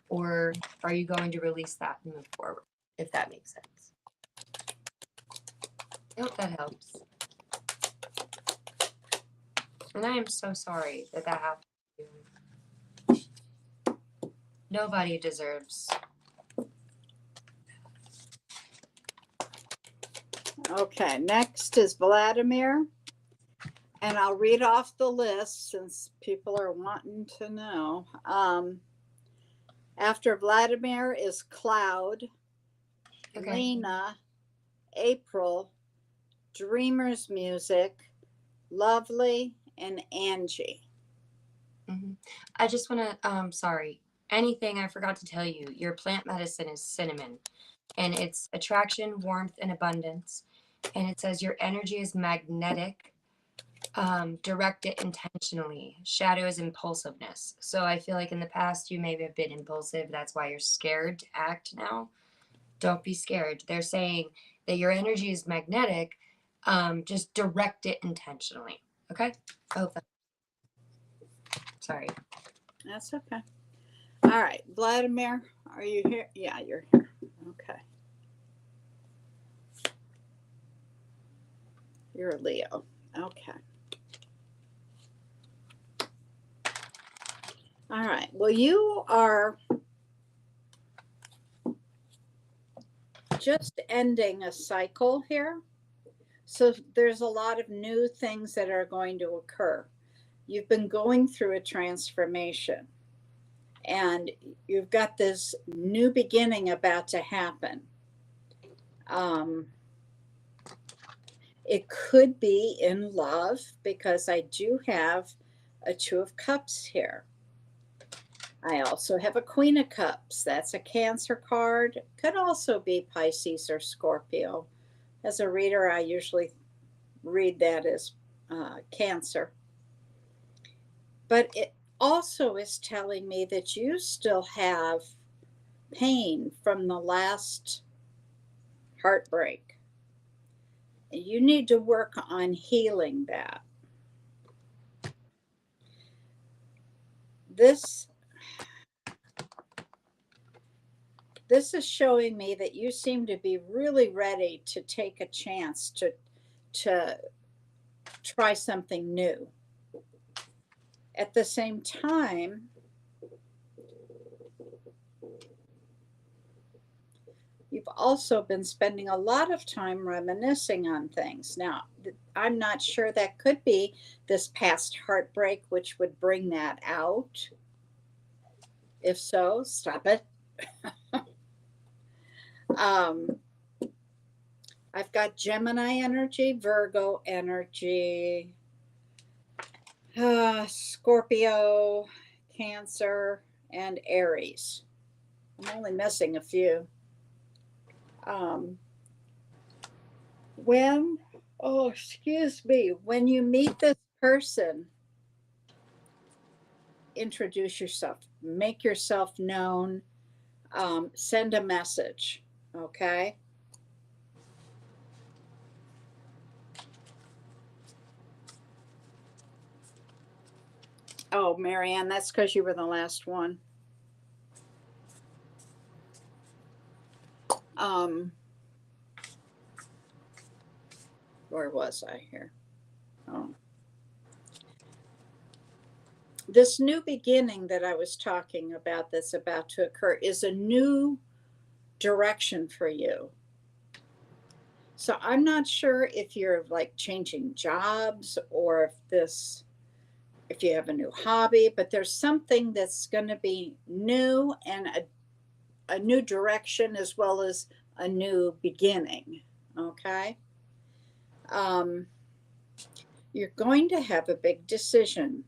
or are you going to release that and move forward, if that makes sense? I hope that helps. And I am so sorry that happened to you. Nobody deserves. Okay, next is Vladimir. And I'll read off the list since people are wanting to know. After Vladimir is Cloud, Okay. Lena, April, Dreamer's Music, Lovely, and Angie. I just want to, sorry, anything I forgot to tell you, your plant medicine is cinnamon, and it's attraction, warmth, and abundance. And it says your energy is magnetic, direct it intentionally. Shadow is impulsiveness. So I feel like in the past you may have been impulsive. That's why you're scared to act now. Don't be scared. They're saying that your energy is magnetic. Just direct it intentionally. Okay? I hope that. Sorry. That's okay. All right, Vladimir, are you here? Yeah, you're here. Okay. You're a Leo. Okay. All All right. Well, you are just ending a cycle here. So there's a lot of new things that are going to occur. You've been going through a transformation, and you've got this new beginning about to happen. It could be in love, because I do have a Two of Cups here. I also have a Queen of Cups. That's a Cancer card. Could also be Pisces or Scorpio. As a reader, I usually read that as Cancer. But it also is telling me that you still have pain from the last heartbreak. You need to work on healing that. This is showing me that you seem to be really ready to take a chance to try something new. At the same time, you've also been spending a lot of time reminiscing on things. Now, I'm not sure, that could be this past heartbreak, which would bring that out. If so, stop it. I've got Gemini energy, Virgo energy, Scorpio, Cancer, and Aries. I'm only missing a few. When you meet this person, introduce yourself, make yourself known, send a message, okay? Oh, Marianne, that's because you were the last one. Where was I here? Oh. This new beginning that I was talking about that's about to occur is a new direction for you. So I'm not sure if you're like changing jobs, or if you have a new hobby, but there's something that's going to be new, and a new direction, as well as a new beginning. Okay. You're going to have a big decision.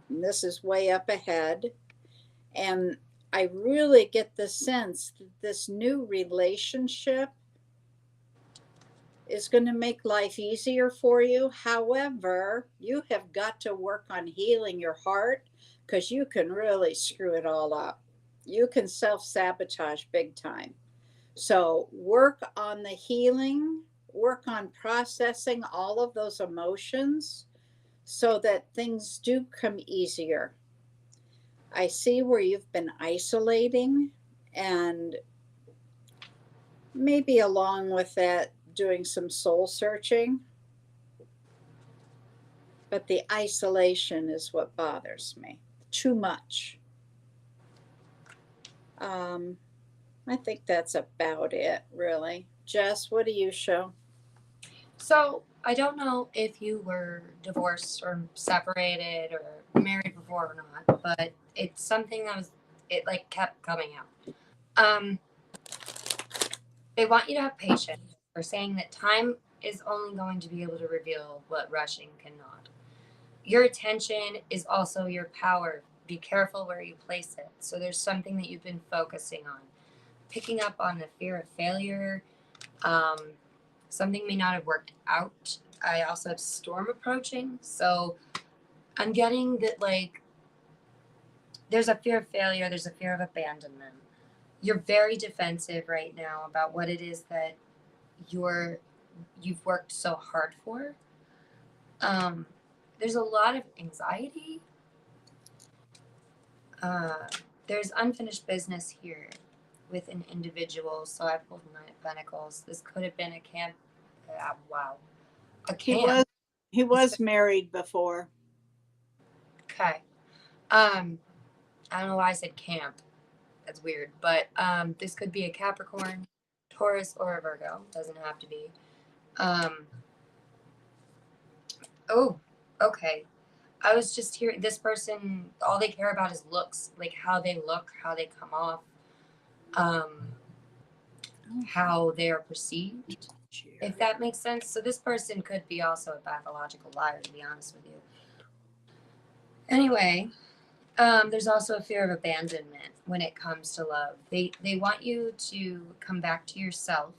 And this is way up ahead. And I really get the sense that this new relationship is going to make life easier for you. However, you have got to work on healing your heart, because you can really screw it all up. You can self-sabotage big time. So work on the healing, work on processing all of those emotions so that things do come easier. I see where you've been isolating, and maybe along with that, doing some soul searching. But the isolation is what bothers me. Too much. I think that's about it, really. Jess, what do you show? So I don't know if you were divorced or separated or married before or not, but it's something it like kept coming out. They want you to have patience. They're saying that time is only going to be able to reveal what rushing cannot. Your attention is also your power. Be careful where you place it. So there's something that you've been focusing on. Picking up on the fear of failure. Something may not have worked out. I also have storm approaching. So I'm getting that, like, there's a fear of failure. There's a fear of abandonment. You're very defensive right now about what it is that you've worked so hard for. There's a lot of anxiety. There's unfinished business here with an individual. So I pulled Nine of Pentacles. This could have been a camp. Wow. A camp. He was married before. Okay. I don't know why I said camp. That's weird. But this could be a Capricorn, Taurus, or a Virgo. Doesn't have to be. Oh, okay. I was just hearing this person, all they care about is looks, like how they look, how they come off, how they are perceived, if that makes sense. So this person could be also a pathological liar, to be honest with you. Anyway, there's also a fear of abandonment when it comes to love. They want you to come back to yourself.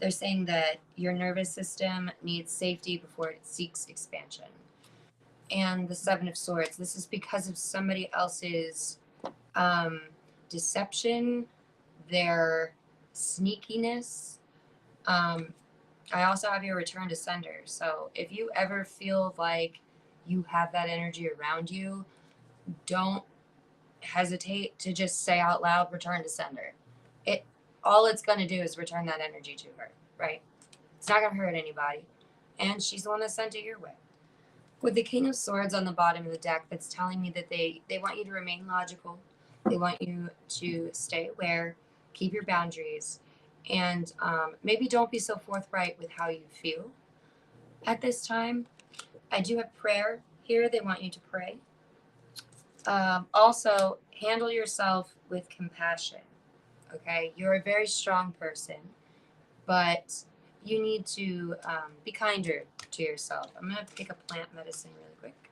They're saying that your nervous system needs safety before it seeks expansion. And the Seven of Swords, this is because of somebody else's deception, their sneakiness. I also have your return to sender. So if you ever feel like you have that energy around you, don't hesitate to just say out loud, return to sender. All it's going to do is return that energy to her, right? It's not going to hurt anybody. And she's the one that sent it your way. With the King of Swords on the bottom of the deck, that's telling me that they want you to remain logical. They want you to stay aware, keep your boundaries, and maybe don't be so forthright with how you feel at this time. I do have prayer here. They want you to pray. Also, handle yourself with compassion. Okay, you're a very strong person, but you need to be kinder to yourself. I'm going to pick a plant medicine really quick.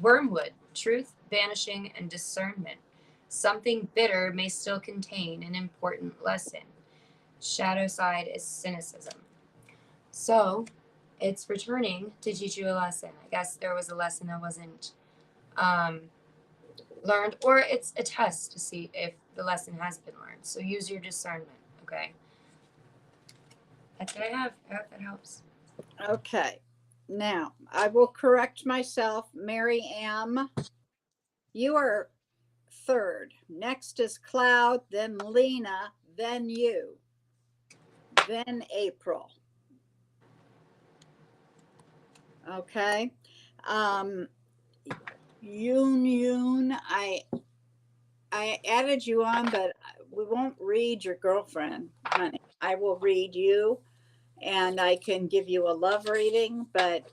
Wormwood, truth, vanishing, and discernment. Something bitter may still contain an important lesson. Shadow side is cynicism. So it's returning to teach you a lesson. I guess there was a lesson that wasn't learned, or it's a test to see if the lesson has been learned. So use your discernment, okay? That's what I have. I hope that helps. Okay. Now, I will correct myself. Mary M., you are third. Next is Cloud, then Lena, then you, then April. Okay. Yoon, I added you on, but we won't read your girlfriend, honey. I will read you, and I can give you a love reading, but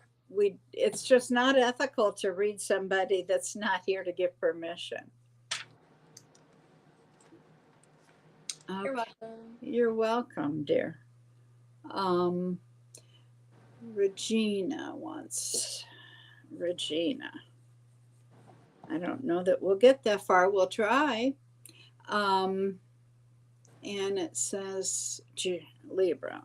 it's just not ethical to read somebody that's not here to give permission. You're Okay. welcome. You're welcome, dear. Regina wants Regina. I don't know that we'll get that far. We'll try. And it says Libra.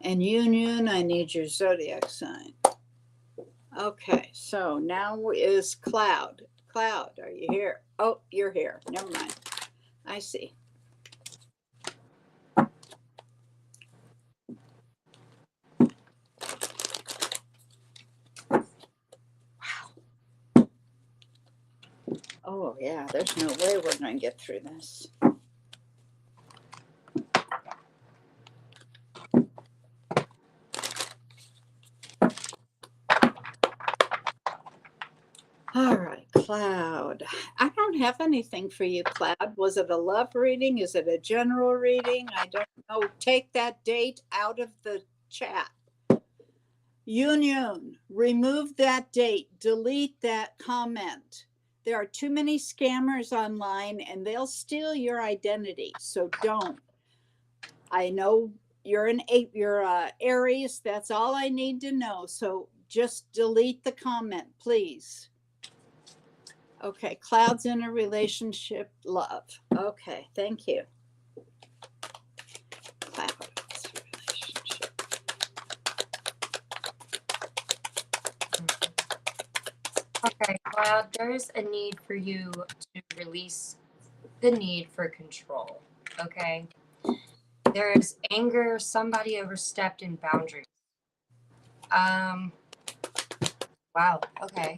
And Union, I need your zodiac sign. Okay, so now is Cloud. Cloud, are you here? Oh, you're here. Never mind. I see. Oh, yeah, there's no way we're going to get through this. All right, Cloud. I don't have anything for you, Cloud. Was it a love reading? Is it a general reading? I don't know. Take that date out of the chat. Union, remove that date. Delete that comment. There are too many scammers online and they'll steal your identity. So don't. I know you're Aries. That's all I need to know. So just delete the comment, please. Okay, Cloud's in a relationship, love. Okay, thank you. Cloud. Okay, Cloud, there's a need for you to release the need for control, okay? There's anger, somebody overstepped in boundaries. Wow, okay.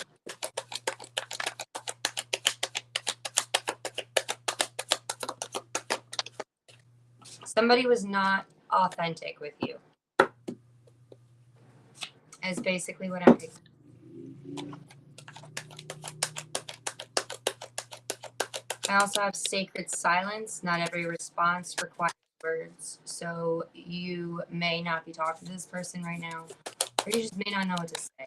Somebody was not authentic with you. Is basically what I'm thinking. I also have sacred silence. Not every response requires words. So you may not be talking to this person right now, or you just may not know what to say.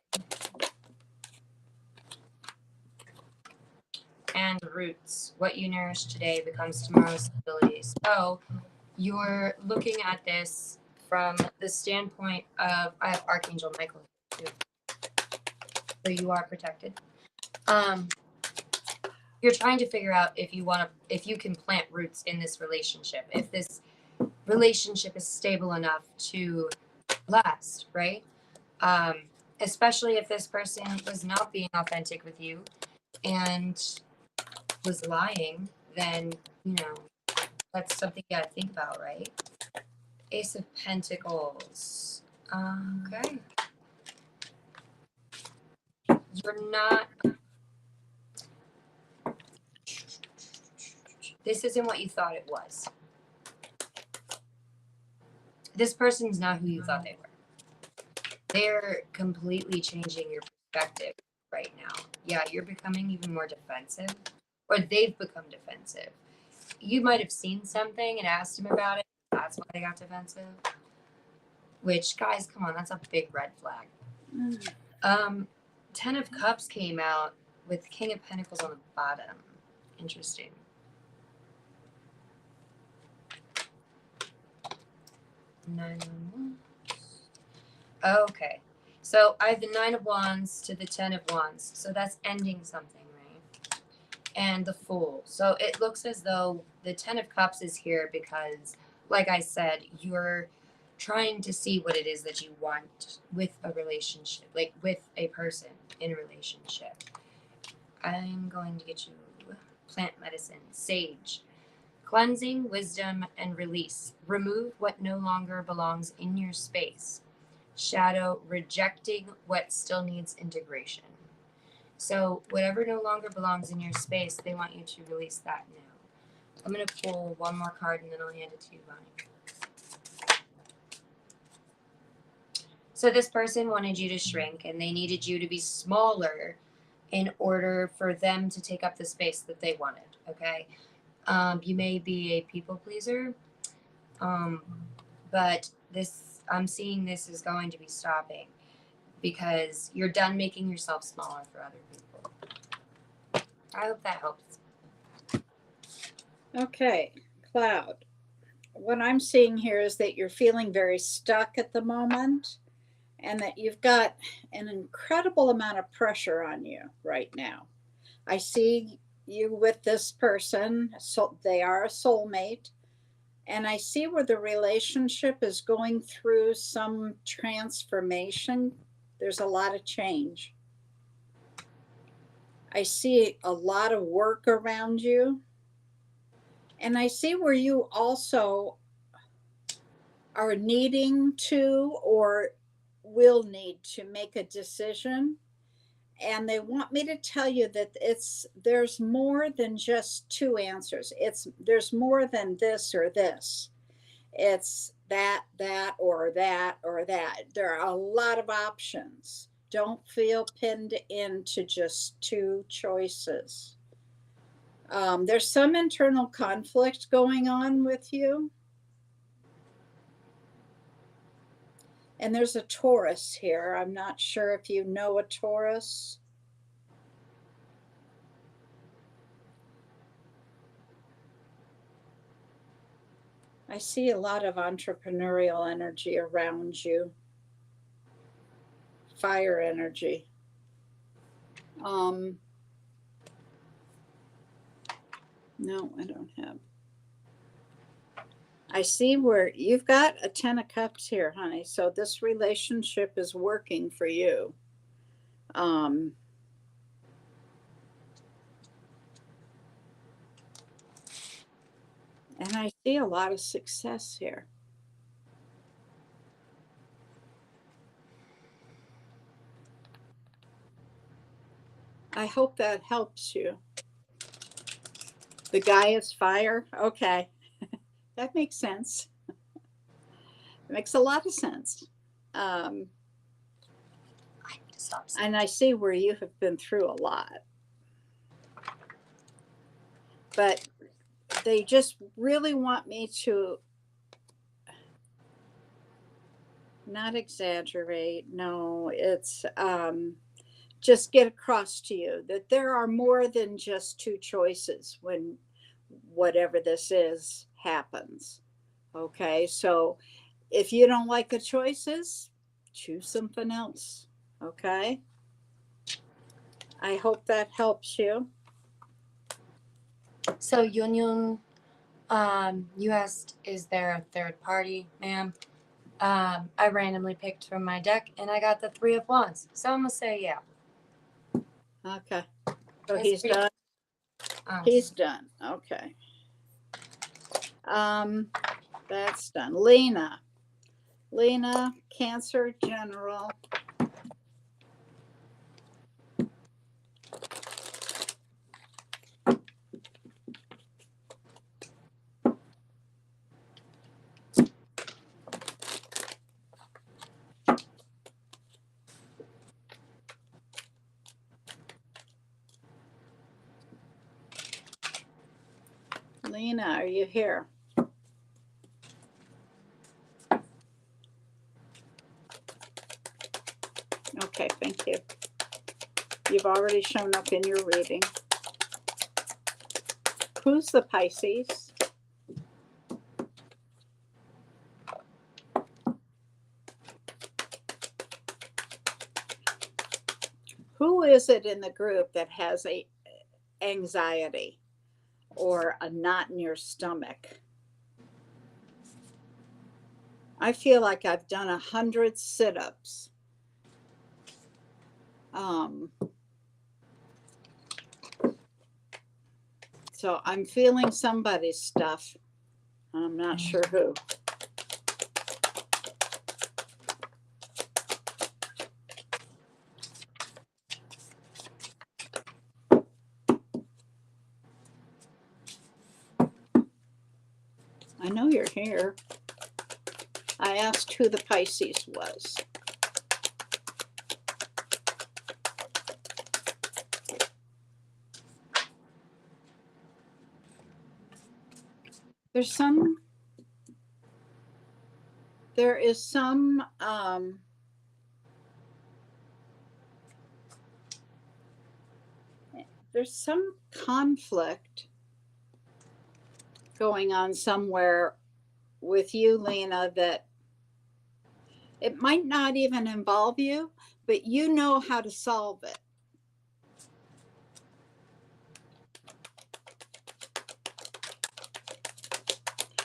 And roots. What you nourish today becomes tomorrow's stability. So you're looking at this from the standpoint of, I have Archangel Michael here too. So you are protected. You're trying to figure out if you can plant roots in this relationship, if this relationship is stable enough to last, right? Especially if this person was not being authentic with you and was lying, then, that's something you gotta think about, right? Ace of Pentacles. Okay. You're not. This isn't what you thought it was. This person's not who you thought they were. They're completely changing your perspective right now. Yeah, you're becoming even more defensive, or they've become defensive. You might have seen something and asked them about it. That's why they got defensive. Which, guys, come on, that's a big red flag. 10 of Cups came out with King of Pentacles on the bottom. Interesting. Nine of Wands. Okay. So I have the 9 of Wands to the 10 of Wands. So that's ending something, right? And the Fool. So it looks as though the 10 of Cups is here because, like I said, you're trying to see what it is that you want with a relationship, like with a person in a relationship. I'm going to get you plant medicine, sage. Cleansing, wisdom, and release. Remove what no longer belongs in your space. Shadow, rejecting what still needs integration. So whatever no longer belongs in your space, they want you to release that now. I'm going to pull one more card and then I'll hand it to you, Bonnie. So this person wanted you to shrink and they needed you to be smaller in order for them to take up the space that they wanted, okay? You may be a people pleaser, but I'm seeing this is going to be stopping because you're done making yourself smaller for other people. I hope that helps. Okay, Cloud. What I'm seeing here is that you're feeling very stuck at the moment and that you've got an incredible amount of pressure on you right now. I see you with this person, so they are a soulmate, and I see where the relationship is going through some transformation. There's a lot of change. I see a lot of work around you, and I see where you also are needing to or will need to make a decision. And they want me to tell you that there's more than just two answers. There's more than this or this. It's that or that or that. There are a lot of options. Don't feel pinned into just two choices. There's some internal conflict going on with you. And there's a Taurus here. I'm not sure if you know a Taurus. I see a lot of entrepreneurial energy around you. Fire energy. No, I don't have. I see where you've got a 10 of Cups here, honey. So this relationship is working for you. And I see a lot of success here. I hope that helps you. The guy is fire. Okay. That makes sense. It makes a lot of sense. I need to stop. And I see where you have been through a lot. but they just really want me to not exaggerate. No, it's just get across to you that there are more than just two choices when whatever this is happens. Okay, so if you don't like the choices, choose something else. Okay, I hope that helps you. So Yun, you asked, is there a third party, ma'am? I randomly picked from my deck and I got the Three of Wands. So I'm gonna say yeah. Okay, so It's he's pretty- done. He's done. Okay. That's done. Lena, Cancer General. Lena, are you here? Okay, thank you. You've already shown up in your reading. Who's the Pisces? Who is it in the group that has a anxiety or a knot in your stomach? I feel like I've done 100 sit-ups. So I'm feeling somebody's stuff. I'm not sure who. I know you're here. I asked who the Pisces was. There is some there's some conflict going on somewhere with you, Lena, that it might not even involve you, but you know how to solve it.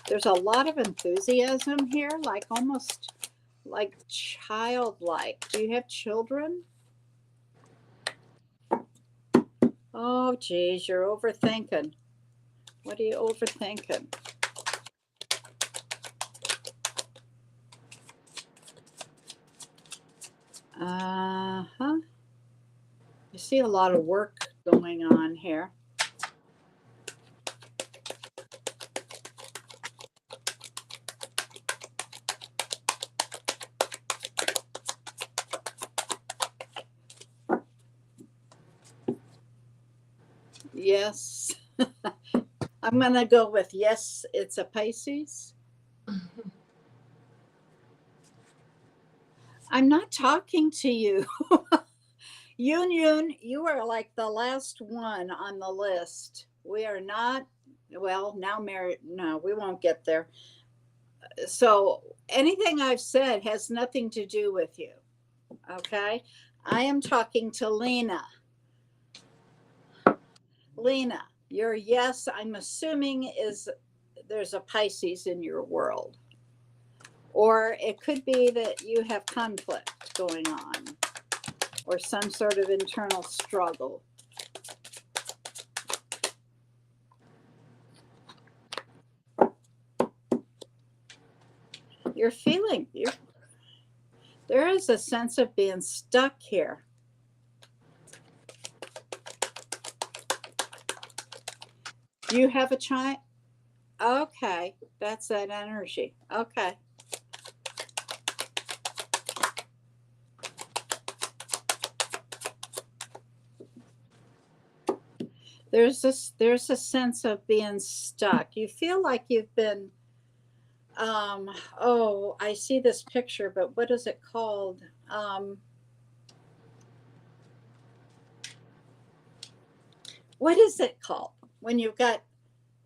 There's a lot of enthusiasm here, like almost like childlike. Do you have children? Oh, geez, you're overthinking. What are you overthinking? Uh-huh. I see a lot of work going on here. Yes. I'm going to go with yes, it's a Pisces. I'm not talking to you. Yun, you are like the last one on the list. We are not, well, now married. No, we won't get there. So anything I've said has nothing to do with you. Okay. I am talking to Lena. Lena, your yes, I'm assuming is there's a Pisces in your world. Or it could be that you have conflict going on or some sort of internal struggle. You're feeling, there is a sense of being stuck here. You have a child? Okay, that's that energy. Okay. There's a sense of being stuck. You feel like you've been oh, I see this picture, but what is it called? What is it called when you've got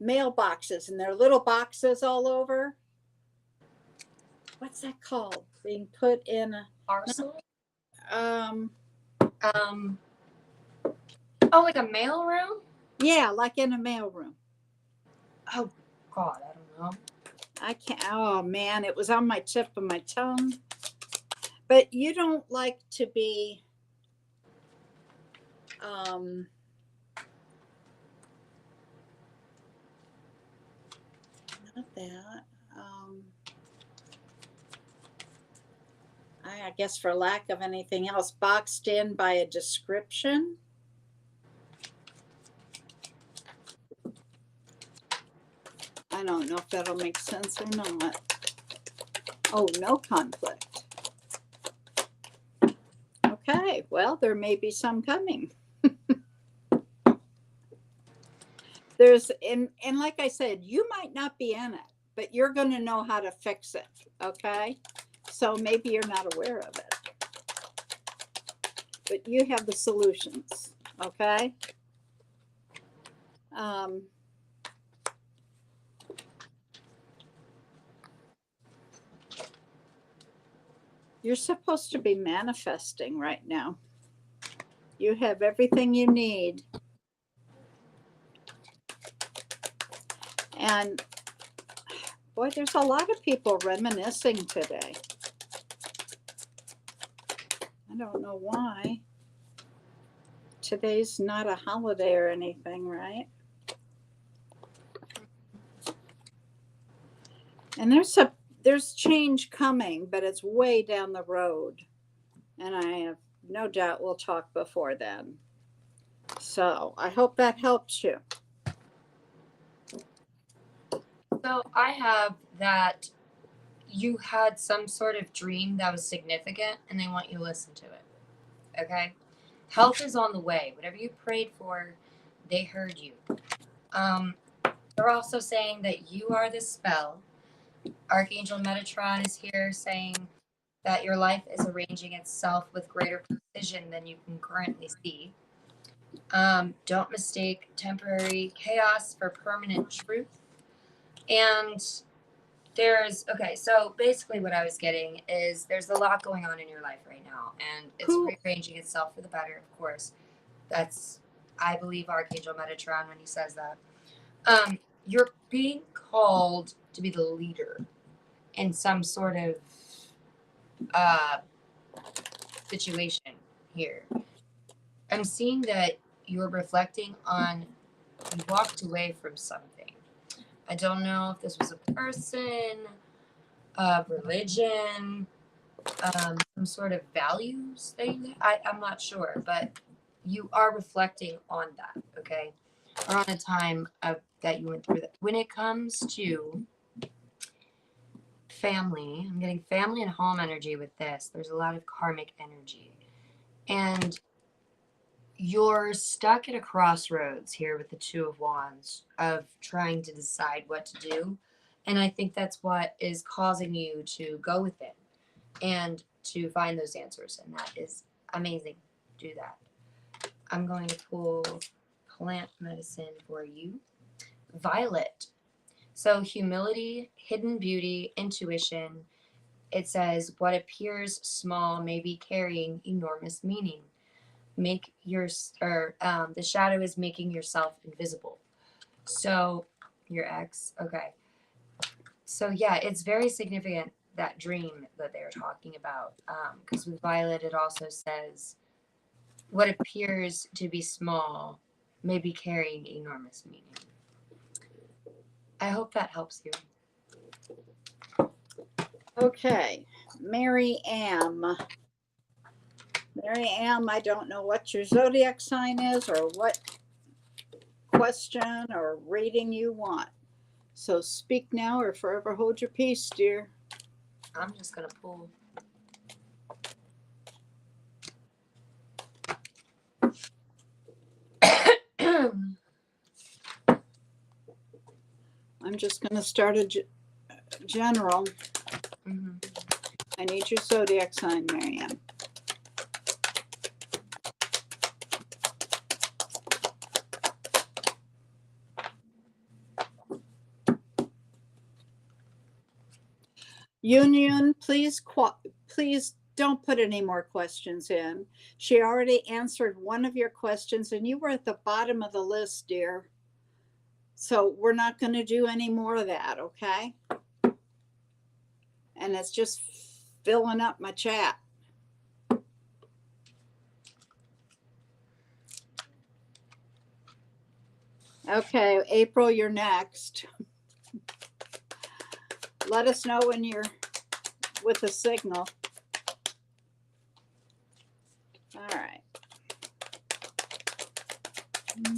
mailboxes and they're little boxes all over? What's that called? Being put in a, Parcel? um, Um, oh, like a mail room? yeah, like in a mailroom. Oh, God, I don't know. I can't, oh man, it was on my tip of my tongue. But you don't like to be, not that. I guess for lack of anything else, boxed in by a description. I don't know if that'll make sense or not. Oh, no conflict. Okay, well, there may be some coming. And like I said, you might not be in it, but you're going to know how to fix it. Okay, so maybe you're not aware of it, but you have the solutions. Okay. You're supposed to be manifesting right now. You have everything you need. And boy, there's a lot of people reminiscing today. I don't know why. Today's not a holiday or anything, right? And there's change coming, but it's way down the road. And I have no doubt we'll talk before then. So I hope that helps you. So I have that you had some sort of dream that was significant and they want you to listen to it. Okay? Help is on the way. Whatever you prayed for, they heard you. They're also saying that you are the spell. Archangel Metatron is here saying that your life is arranging itself with greater precision than you can currently see. Don't mistake temporary chaos for permanent truth. And okay, so basically what I was getting is there's a lot going on in your life right now, and it's rearranging itself for the better, of course. That's, I believe, Archangel Metatron when he says that. You're being called to be the leader in some sort of situation here. I'm seeing that you're reflecting on you walked away from something. I don't know if this was a person, a religion, some sort of values thing. I'm not sure, but you are reflecting on that, okay? Or on a time that you went through that. When it comes to family, I'm getting family and home energy with this. There's a lot of karmic energy. And you're stuck at a crossroads here with the Two of Wands of trying to decide what to do. And I think that's what is causing you to go within and to find those answers. And that is amazing. Do that. I'm going to pull plant medicine for you. Violet. So humility, hidden beauty, intuition. It says what appears small may be carrying enormous meaning. The shadow is making yourself invisible. So your ex, okay. So yeah, it's very significant, that dream that they're talking about. Because with Violet, it also says what appears to be small may be carrying enormous meaning. I hope that helps you. Okay, Mary Ann. Mary Ann, I don't know what your zodiac sign is or what question or reading you want. So speak now or forever hold your peace, dear. I'm just going to pull. I'm just going to start a general. Mhm. I need your zodiac sign, Marianne. Union, please don't put any more questions in. She already answered one of your questions and you were at the bottom of the list, dear. So we're not going to do any more of that, okay? And it's just filling up my chat. Okay, April, you're next. Let us know when you're with a signal. All right.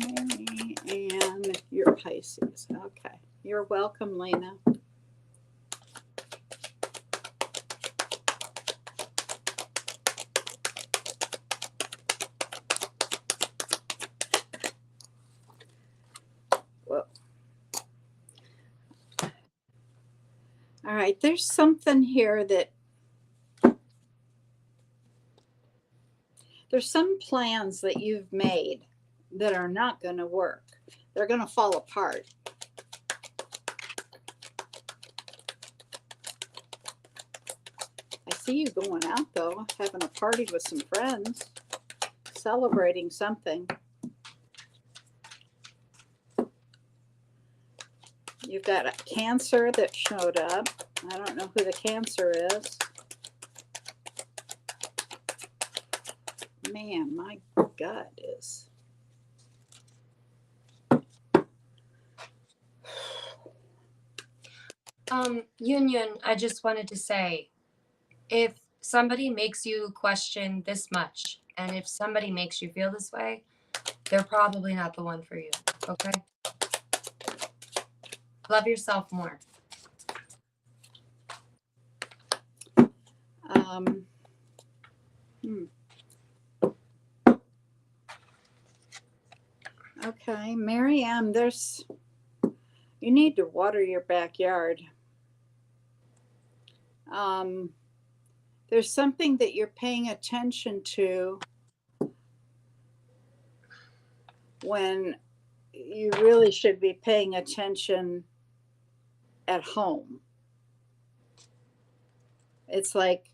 Mary Ann, you're Pisces. Okay. You're welcome, Lena. Whoa. All right. There's something here that there's some plans that you've made that are not going to work. They're going to fall apart. I see you going out though, having a party with some friends, celebrating something. You've got a Cancer that showed up. I don't know who the Cancer is. Man, my gut is. Union, I just wanted to say, if somebody makes you question this much, and if somebody makes you feel this way, they're probably not the one for you, okay? Love yourself more. Okay, Marianne, you need to water your backyard. There's something that you're paying attention to when you really should be paying attention at home. It's like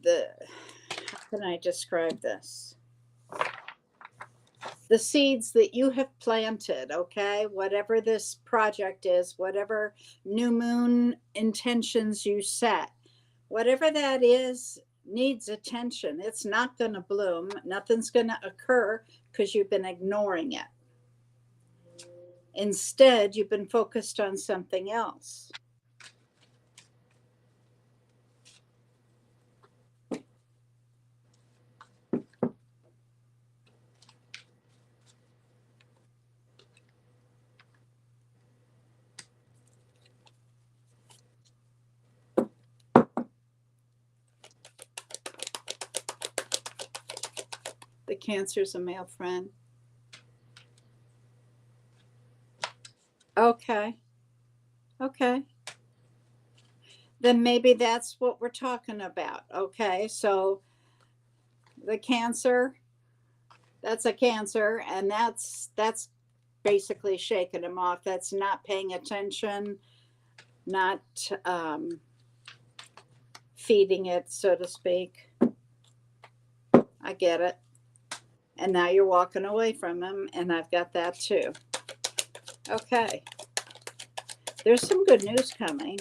how can I describe this? The seeds that you have planted, okay? Whatever this project is, whatever new moon intentions you set, whatever that is needs attention. It's not going to bloom. Nothing's going to occur because you've been ignoring it. Instead, you've been focused on something else. The Cancer's a male friend. Okay. Okay. Then maybe that's what we're talking about. Okay. So the Cancer, that's a Cancer, and that's basically shaking him off. That's not paying attention, not feeding it, so to speak. I get it. And now you're walking away from him, and I've got that too. Okay. There's some good news coming.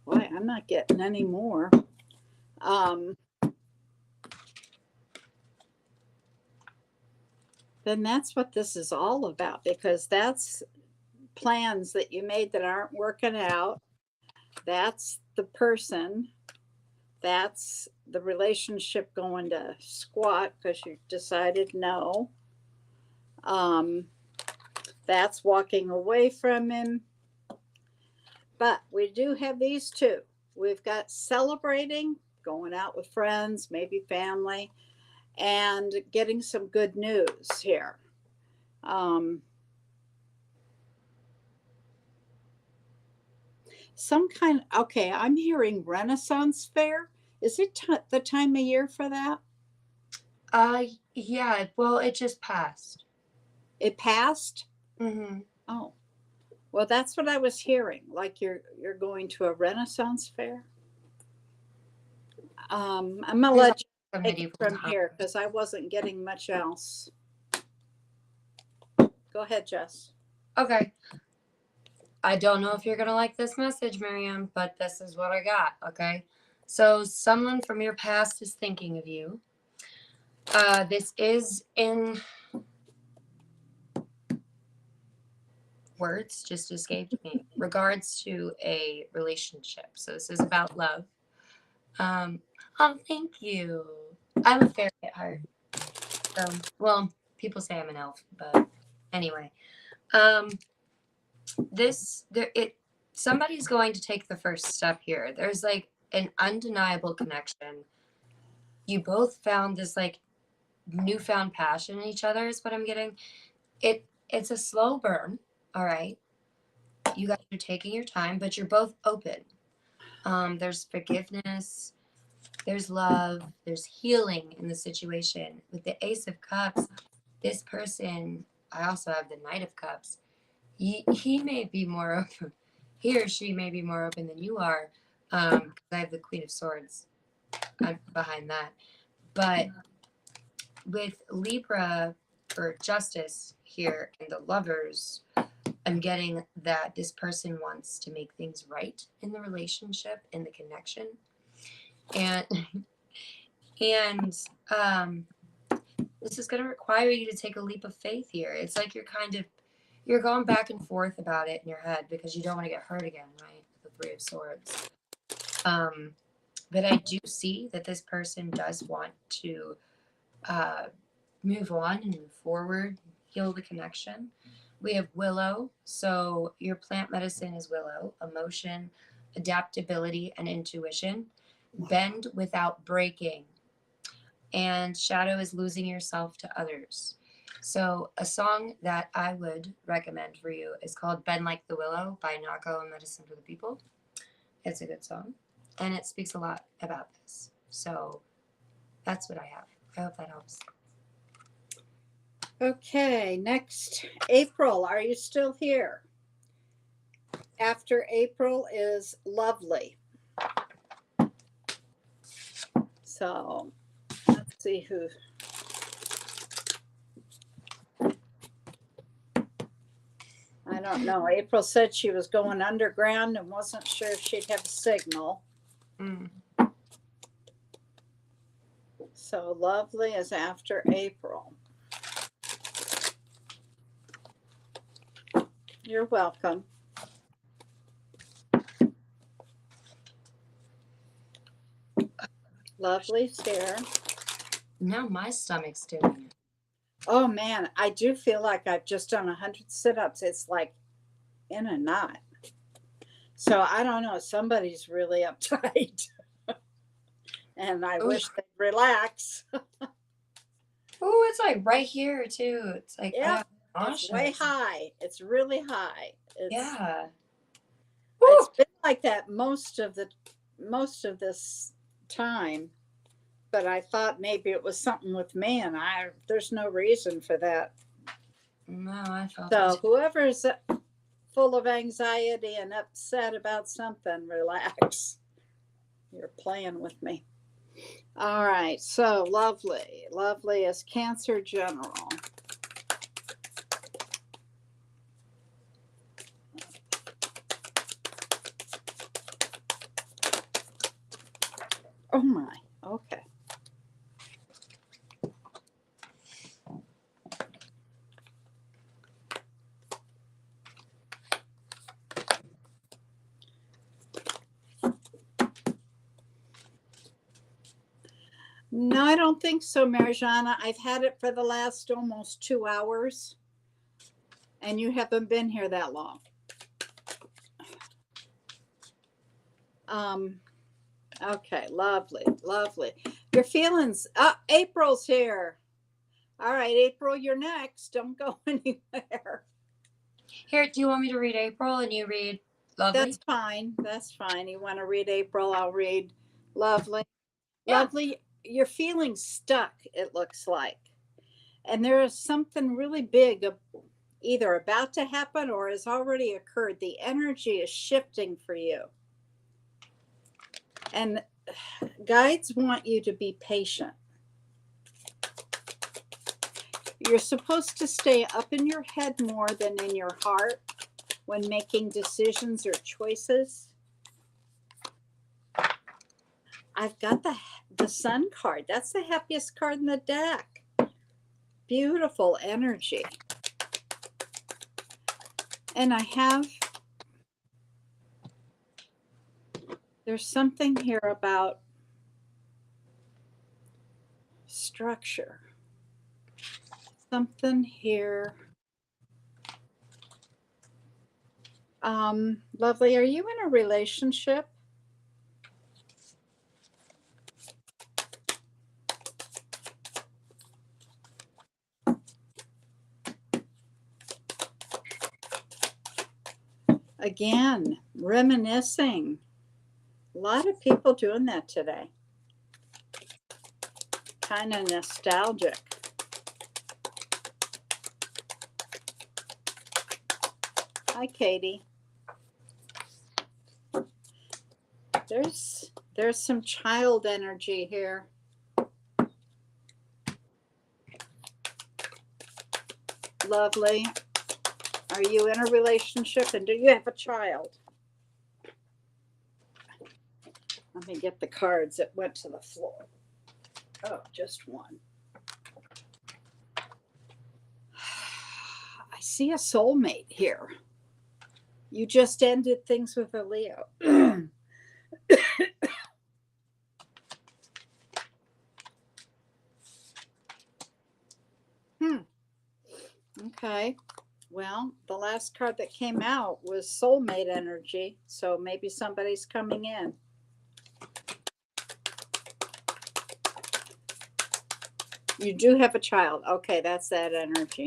Boy, I'm not getting any more. Then that's what this is all about, because that's plans that you made that aren't working out. That's the person That's the relationship going to squat because you decided no. That's walking away from him. But we do have these two. We've got celebrating, going out with friends, maybe family, and getting some good news here. Some kind, okay, I'm hearing Renaissance Fair. Is it the time of year for that? Yeah, well, it just passed. It passed? Mm-hmm. Oh, well, that's what I was hearing. Like you're going to a Renaissance Fair. I'm gonna There's let you some take it medieval from time. here because I wasn't getting much else. Go ahead, Jess. Okay. I don't know if you're gonna like this message, Miriam, but this is what I got, okay? So someone from your past is thinking of you. This is in words just escaped me. Regards to a relationship. So this is about love. Oh, thank you. I'm a fairy at heart. So, well, people say I'm an elf, but anyway. Somebody's going to take the first step here. There's like an undeniable connection. You both found this like newfound passion in each other is what I'm getting. It's a slow burn, all right. You guys are taking your time, but you're both open. There's forgiveness, there's love, there's healing in the situation. With the Ace of Cups, this person, I also have the Knight of Cups. He may be more open, he or she may be more open than you are. I have the Queen of Swords behind that. But with Libra for Justice here and the Lovers, I'm getting that this person wants to make things right in the relationship, in the connection. And this is going to require you to take a leap of faith here. It's like you're going back and forth about it in your head because you don't want to get hurt again, right? The Three of Swords. But I do see that this person does want to move on and move forward, heal the connection. We have Willow. So your plant medicine is Willow, emotion, adaptability, and intuition. Bend without breaking. And Shadow is losing yourself to others. So a song that I would recommend for you is called Bend Like the Willow by Nako and Medicine for the People. It's a good song. And it speaks a lot about this. So that's what I have. I hope that helps. Okay, next, April. Are you still here? After April is Lovely. So let's see who. I don't know. April said she was going underground and wasn't sure if she'd have a signal. So Lovely is after April. You're welcome. Lovely's here. Now my stomach's doing it. Oh man, I do feel like I've just done 100 sit-ups. It's like in a knot. So I don't know. Somebody's really uptight. And I wish they'd relax. Oh, it's like right here too. It's like Yeah, it's way high. It's really high. Yeah. It's been like that most of this time. But I thought maybe it was something with me, and there's no reason for that. No, I felt so. Whoever's full of anxiety and upset about something, relax. You're playing with me. All right. So Lovely. Lovely is Cancer General. Oh my. Okay. No, I don't think so, Marjana. I've had it for the last almost 2 hours, and you haven't been here that long. Okay, lovely, lovely. Your feelings. April's here. All right, April, you're next. Don't go anywhere. Here, do you want me to read April and you read Lovely? That's fine. That's fine. You want to read April? I'll read Lovely. Yeah. Lovely, you're feeling stuck, it looks like. And there is something really big either about to happen or has already occurred. The energy is shifting for you. And guides want you to be patient. You're supposed to stay up in your head more than in your heart when making decisions or choices. I've got the Sun card. That's the happiest card in the deck. Beautiful energy. And I have, there's something here about structure. Something here. Lovely, are you in a relationship? Again, reminiscing. A lot of people doing that today. Kind of nostalgic. Hi, Katie. There's some child energy here. Lovely. Are you in a relationship and do you have a child? Let me get the cards that went to the floor. Oh, just one. I see a soulmate here. You just ended things with a Leo. Okay. Well, the last card that came out was soulmate energy. So maybe somebody's coming in. You do have a child. Okay, that's that energy.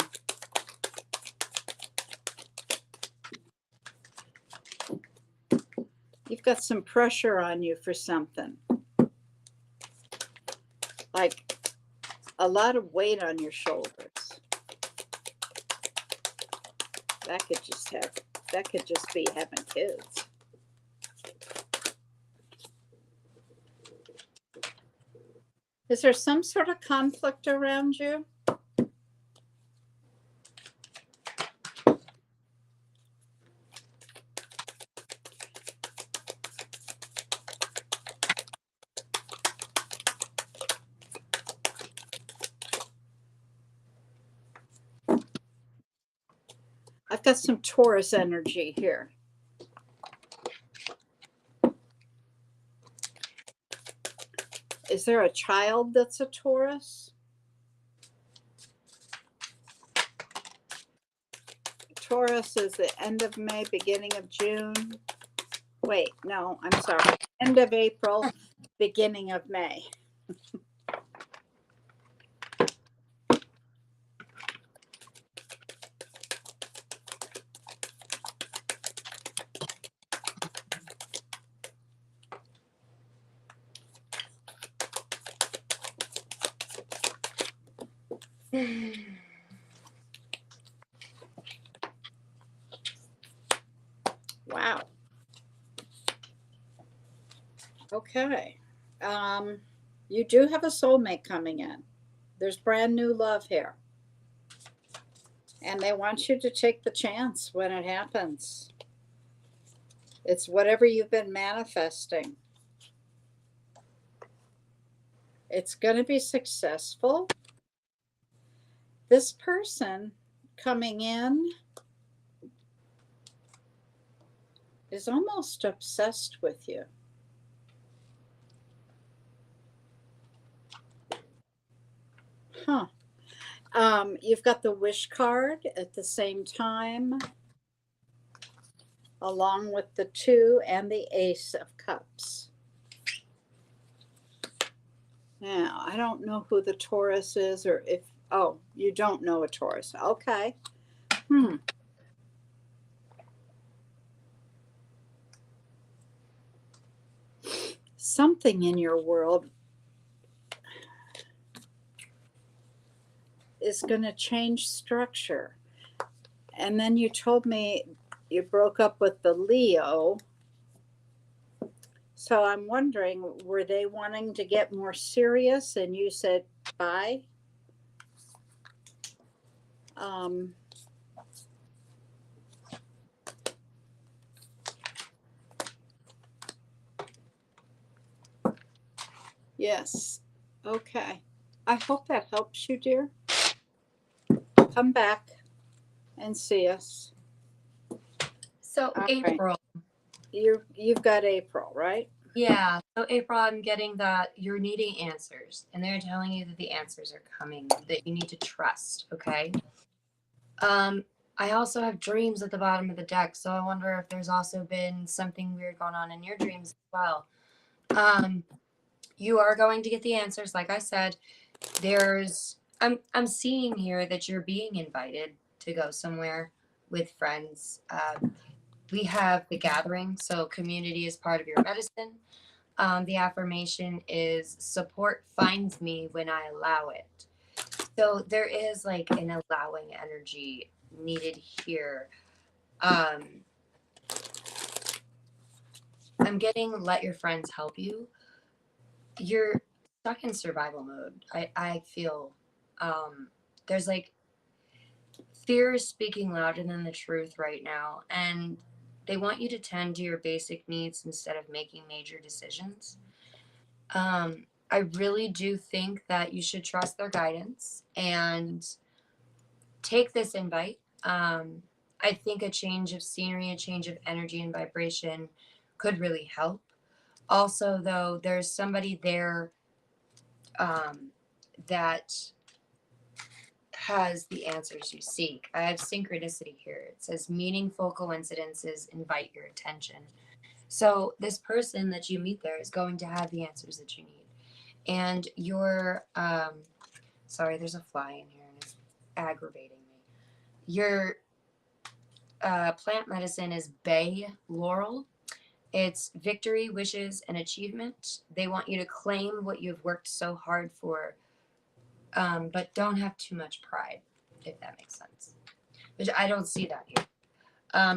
You've got some pressure on you for something. Like a lot of weight on your shoulders. That could just be having kids. Is there some sort of conflict around you? I've got some Taurus energy here. Is there a child that's a Taurus? Taurus is the end of May, beginning of June. Wait, no, I'm sorry. End of April, beginning of May. Wow. Okay. You do have a soulmate coming in. There's brand new love here. And they want you to take the chance when it happens. It's whatever you've been manifesting. It's going to be successful. This person coming in is almost obsessed with you. You've got the wish card at the same time, along with the 2 and the Ace of Cups. Now, I don't know who the Taurus is, or if, oh, you don't know a Taurus. Okay. Something in your world is going to change structure. And then you told me you broke up with the Leo. So I'm wondering, were they wanting to get more serious and you said bye? Yes. Okay. I hope that helps you, dear. Come back and see us. So All right. April, You've got April, right? yeah. So April, I'm getting that you're needing answers, and they're telling you that the answers are coming, that you need to trust. Okay. I also have dreams at the bottom of the deck, so I wonder if there's also been something weird going on in your dreams as well. You are going to get the answers, like I said. I'm seeing here that you're being invited to go somewhere with friends. We have the gathering, so community is part of your medicine. The affirmation is support finds me when I allow it. So there is like an allowing energy needed here. I'm getting let your friends help you. You're stuck in survival mode. I feel there's like fear is speaking louder than the truth right now, and they want you to tend to your basic needs instead of making major decisions. I really do think that you should trust their guidance and take this invite. I think a change of scenery, a change of energy and vibration could really help. Also, though, there's somebody there that has the answers you seek. I have synchronicity here. It says meaningful coincidences invite your attention. So this person that you meet there is going to have the answers that you need. And your sorry, there's a fly in here and it's aggravating me. Your plant medicine is bay laurel. It's victory, wishes, and achievement. They want you to claim what you've worked so hard for, but don't have too much pride, if that makes sense. Which I don't see that here.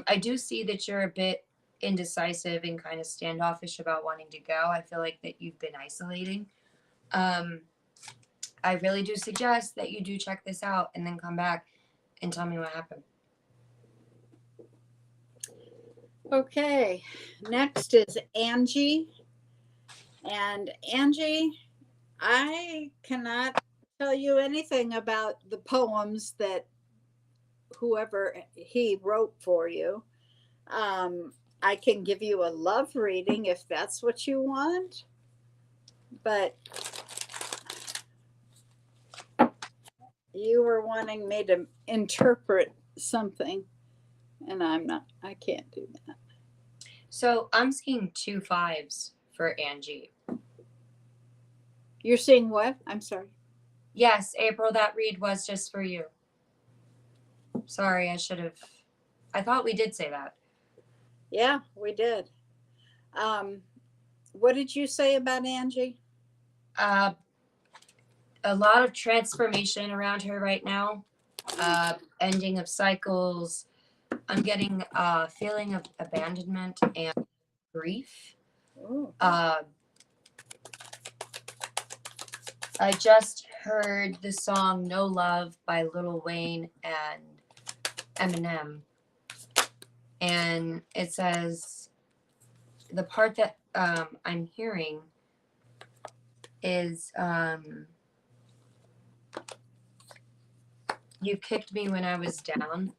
I do see that you're a bit indecisive and kind of standoffish about wanting to go. I feel like that you've been isolating. I really do suggest that you do check this out and then come back and tell me what happened. Okay, next is Angie. And Angie, I cannot tell you anything about the poems that whoever he wrote for you. I can give you a love reading if that's what you want, but you were wanting me to interpret something, and I can't do that. So I'm seeing 2 5s for Angie. You're seeing what? I'm sorry. Yes, April, that read was just for you. Sorry, I thought we did say that. Yeah, we did. What did you say about Angie? A lot of transformation around her right now. Ending of cycles. I'm getting a feeling of abandonment and grief. Ooh. I just heard the song No Love by Lil Wayne and Eminem. And it says, the part that I'm hearing is, you kicked me when I was down.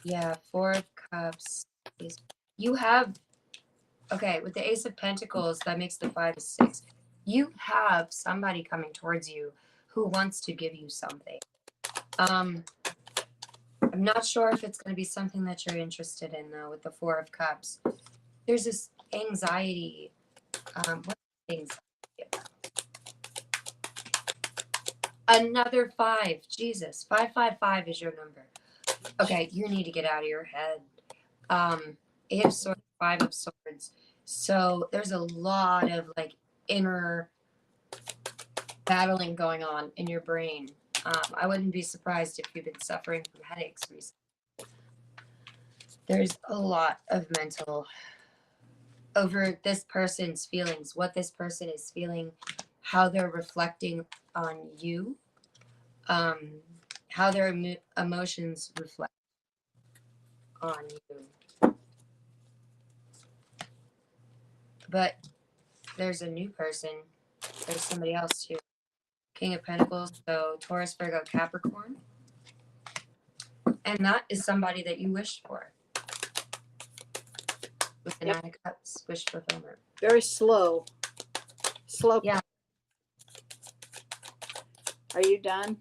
Yeah, 4 of Cups. You have Okay, with the Ace of Pentacles, that makes the 5 of 6. You have somebody coming towards you who wants to give you something. I'm not sure if it's going to be something that you're interested in, though, with the 4 of Cups. There's this anxiety. What anxiety about? Another 5. Jesus. 555 is your number. Okay, you need to get out of your head. 8 of Swords, 5 of Swords. So there's a lot of like inner battling going on in your brain. I wouldn't be surprised if you've been suffering from headaches recently. There's a lot of mental over this person's feelings, what this person is feeling, how they're reflecting on you, how their emotions reflect on you. But there's a new person. There's somebody else too. King of Pentacles, so Taurus, Virgo, Capricorn. And that is somebody that you wished for. With the 9 of Cups, wish fulfillment. Very slow. Slow. Yeah. Are you done?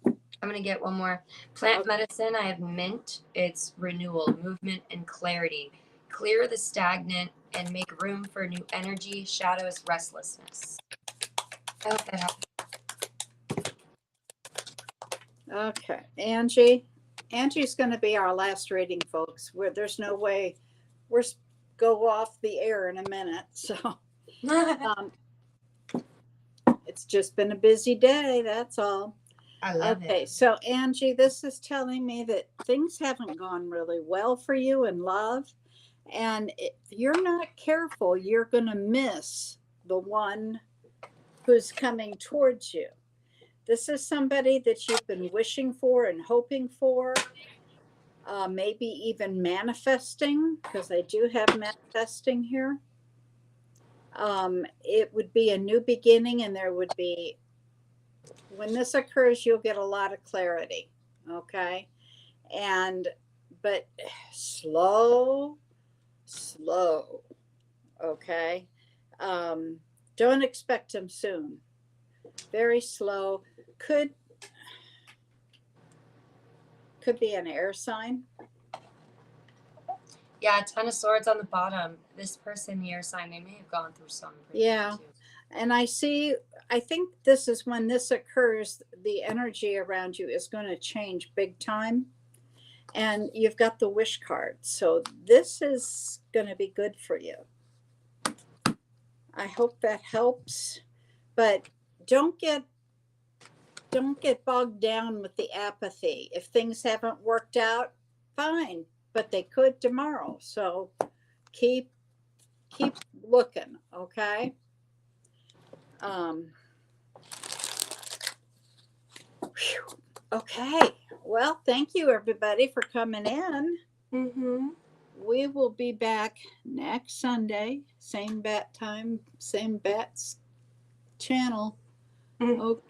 I'm going to get one more. Plant medicine, I have mint. It's renewal, movement, and clarity. Clear the stagnant and make room for new energy. Shadows, restlessness. I hope that helps. Okay, Angie. Angie's going to be our last reading, folks. There's no way we're go off the air in a minute. So it's just been a busy day. That's all. I love Okay, it. so Angie, this is telling me that things haven't gone really well for you in love. And if you're not careful, you're going to miss the one who's coming towards you. This is somebody that you've been wishing for and hoping for, maybe even manifesting, because I do have manifesting here. It would be a new beginning, and there would be, when this occurs, you'll get a lot of clarity, okay? But slow, okay? Don't expect them soon. Very slow. Could be an air sign. Yeah, 10 of Swords on the bottom. This person, the air sign, they may have gone through some. Yeah. And I think this is when this occurs, the energy around you is going to change big time. And you've got the wish card. So this is going to be good for you. I hope that helps. But don't get bogged down with the apathy. If things haven't worked out, fine, but they could tomorrow. So keep looking, okay? Okay. Well, thank you everybody for coming in. Mm-hmm. We will be back next Sunday, same bat time, same bats channel. Mm-hmm. Okay.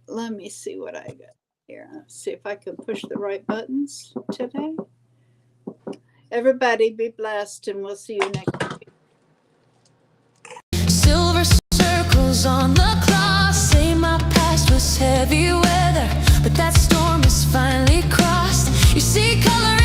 Let me see what I got here. Let's see if I can push the right buttons today. Everybody be blessed, and we'll see you next week. Silver circles on the clock say my past was heavy weather, but that storm is finally crossed. You see color